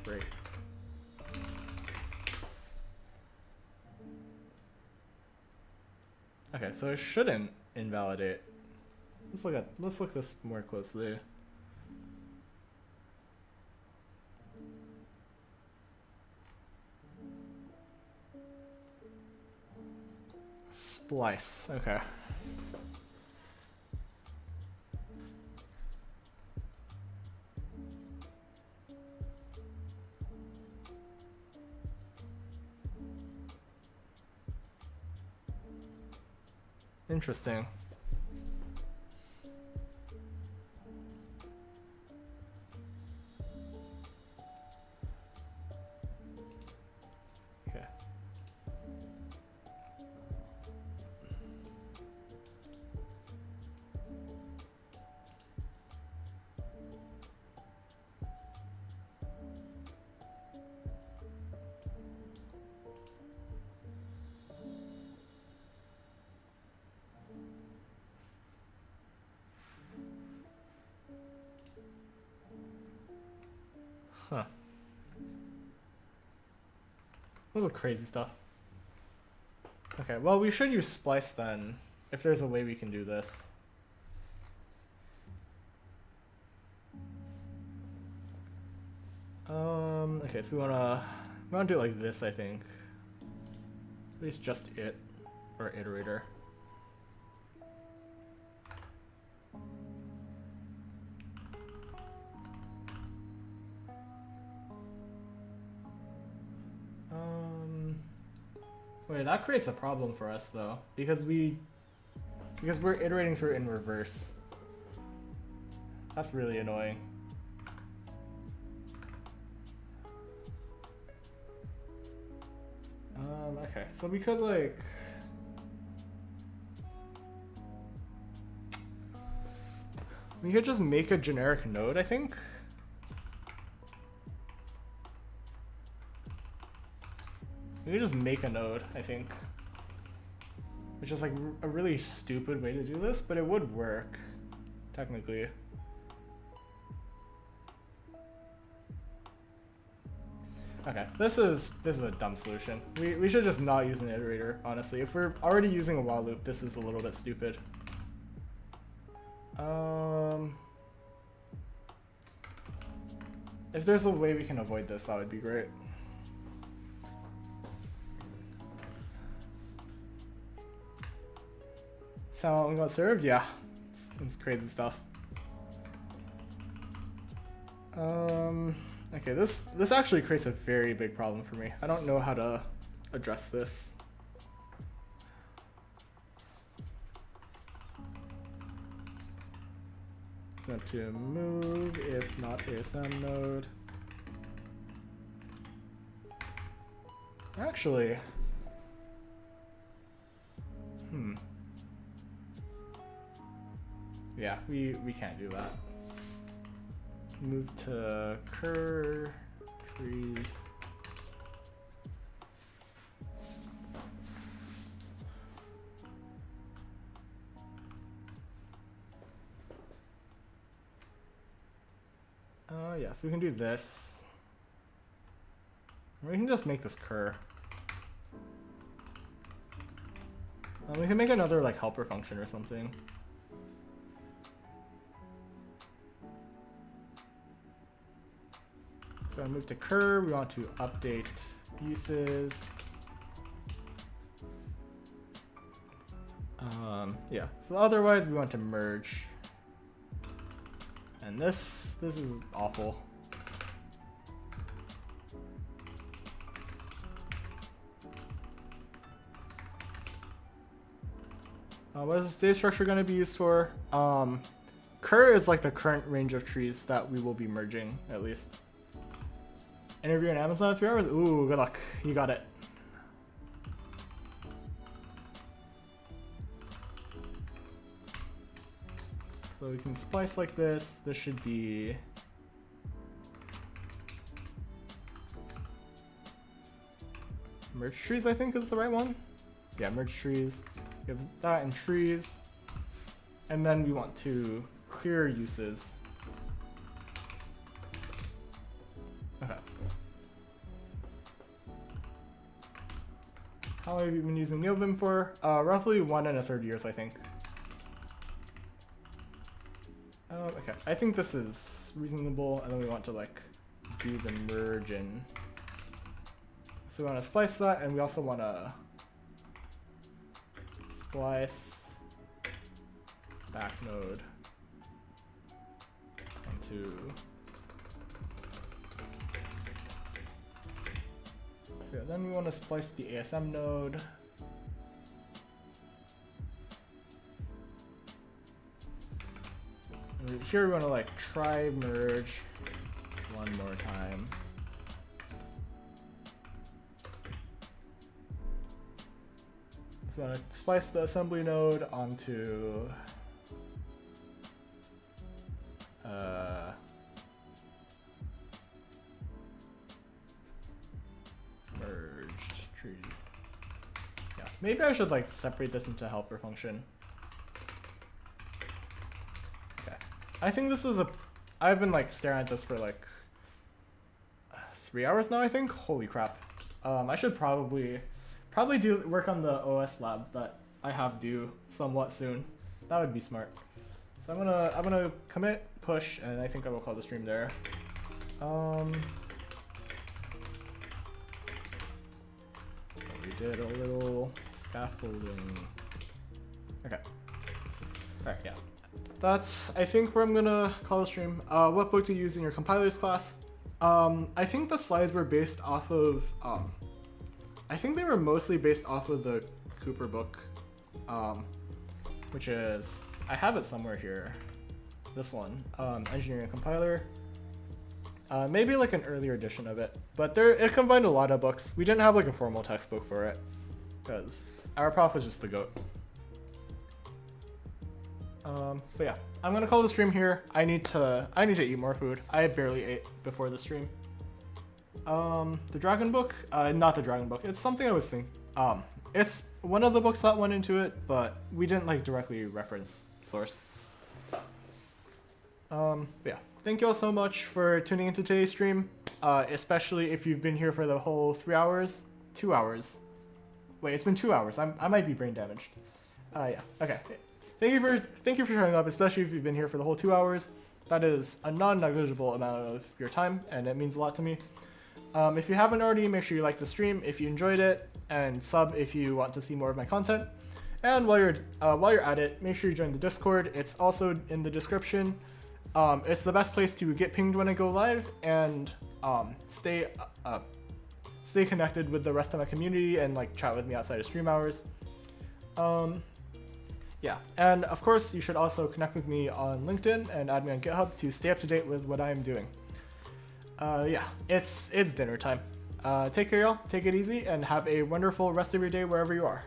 Speaker 1: Great. Okay, so it shouldn't invalidate. Let's look this more closely. Splice, okay. Interesting. Okay. Huh. This is crazy stuff. Okay, well we should use splice then, if there's a way we can do this. Okay, so we wanna do it like this, I think. At least just it, or iterator. Wait, that creates a problem for us though, because we're iterating through it in reverse. That's really annoying. Okay, so we could like we could just make a generic node, I think. We could just make a node, I think. Which is like a really stupid way to do this, but it would work, technically. Okay, this is a dumb solution. We should just not use an iterator, honestly. If we're already using a while loop, this is a little bit stupid. If there's a way we can avoid this, that would be great. Sound got served? Yeah, it's crazy stuff. Okay, this actually creates a very big problem for me. I don't know how to address this. So to move if not ASM node. Actually, Yeah, we can't do that. Move to cur trees. Yeah, so we can do this. Or we can just make this cur. We can make another like helper function or something. So I move to cur, we want to update uses. Yeah, so otherwise we want to merge. And this is awful. What is the state structure going to be used for? Cur is like the current range of trees that we will be merging, at least. Interview on Amazon in 3 hours? Ooh, good luck. You got it. So we can splice like this. This should be... merge trees, I think, is the right one. Yeah, merge trees. We have that and trees. And then we want to clear uses. Okay. How long have you been using NeoVim for? Roughly 1 1/3 years, I think. Okay, I think this is reasonable, and then we want to like do the merge in. So we want to splice that, and we also want to splice back node onto. So yeah, then we want to splice the ASM node. And here we want to like try merge one more time. So we want to splice the assembly node onto merged trees. Yeah, maybe I should like separate this into helper function. Okay, I think this is I've been like staring at this for like 3 hours now, I think. Holy crap. I should probably do work on the OS lab that I have due somewhat soon. That would be smart. So I'm gonna commit, push, and I think I will call the stream there. We did a little scaffolding. Okay. Alright, yeah. That's, I think, where I'm gonna call the stream. What book to use in your compilers class? I think the slides were based off of, I think they were mostly based off of the Cooper book, which is, I have it somewhere here. This one, Engineering and Compiler. Maybe like an earlier edition of it, but it combined a lot of books. We didn't have like a formal textbook for it, because our prof was just the GOAT. But yeah, I'm gonna call the stream here. I need to eat more food. I barely ate before the stream. The Dragon Book, not the Dragon Book. It's something I was thinking. It's one of the books that went into it, but we didn't like directly reference source. But yeah, thank you all so much for tuning into today's stream, especially if you've been here for the whole 3 hours, 2 hours. Wait, it's been 2 hours. I might be brain damaged. Yeah, okay. Thank you for showing up, especially if you've been here for the whole 2 hours. That is a non-negligible amount of your time, and it means a lot to me. If you haven't already, make sure you like the stream if you enjoyed it, and sub if you want to see more of my content. And while you're at it, make sure you join the Discord. It's also in the description. It's the best place to get pinged when I go live and stay connected with the rest of my community and like chat with me outside of stream hours. Yeah, and of course you should also connect with me on LinkedIn and add me on GitHub to stay up to date with what I am doing. Yeah, it's dinner time. Take care, y'all. Take it easy and have a wonderful rest of your day wherever you are.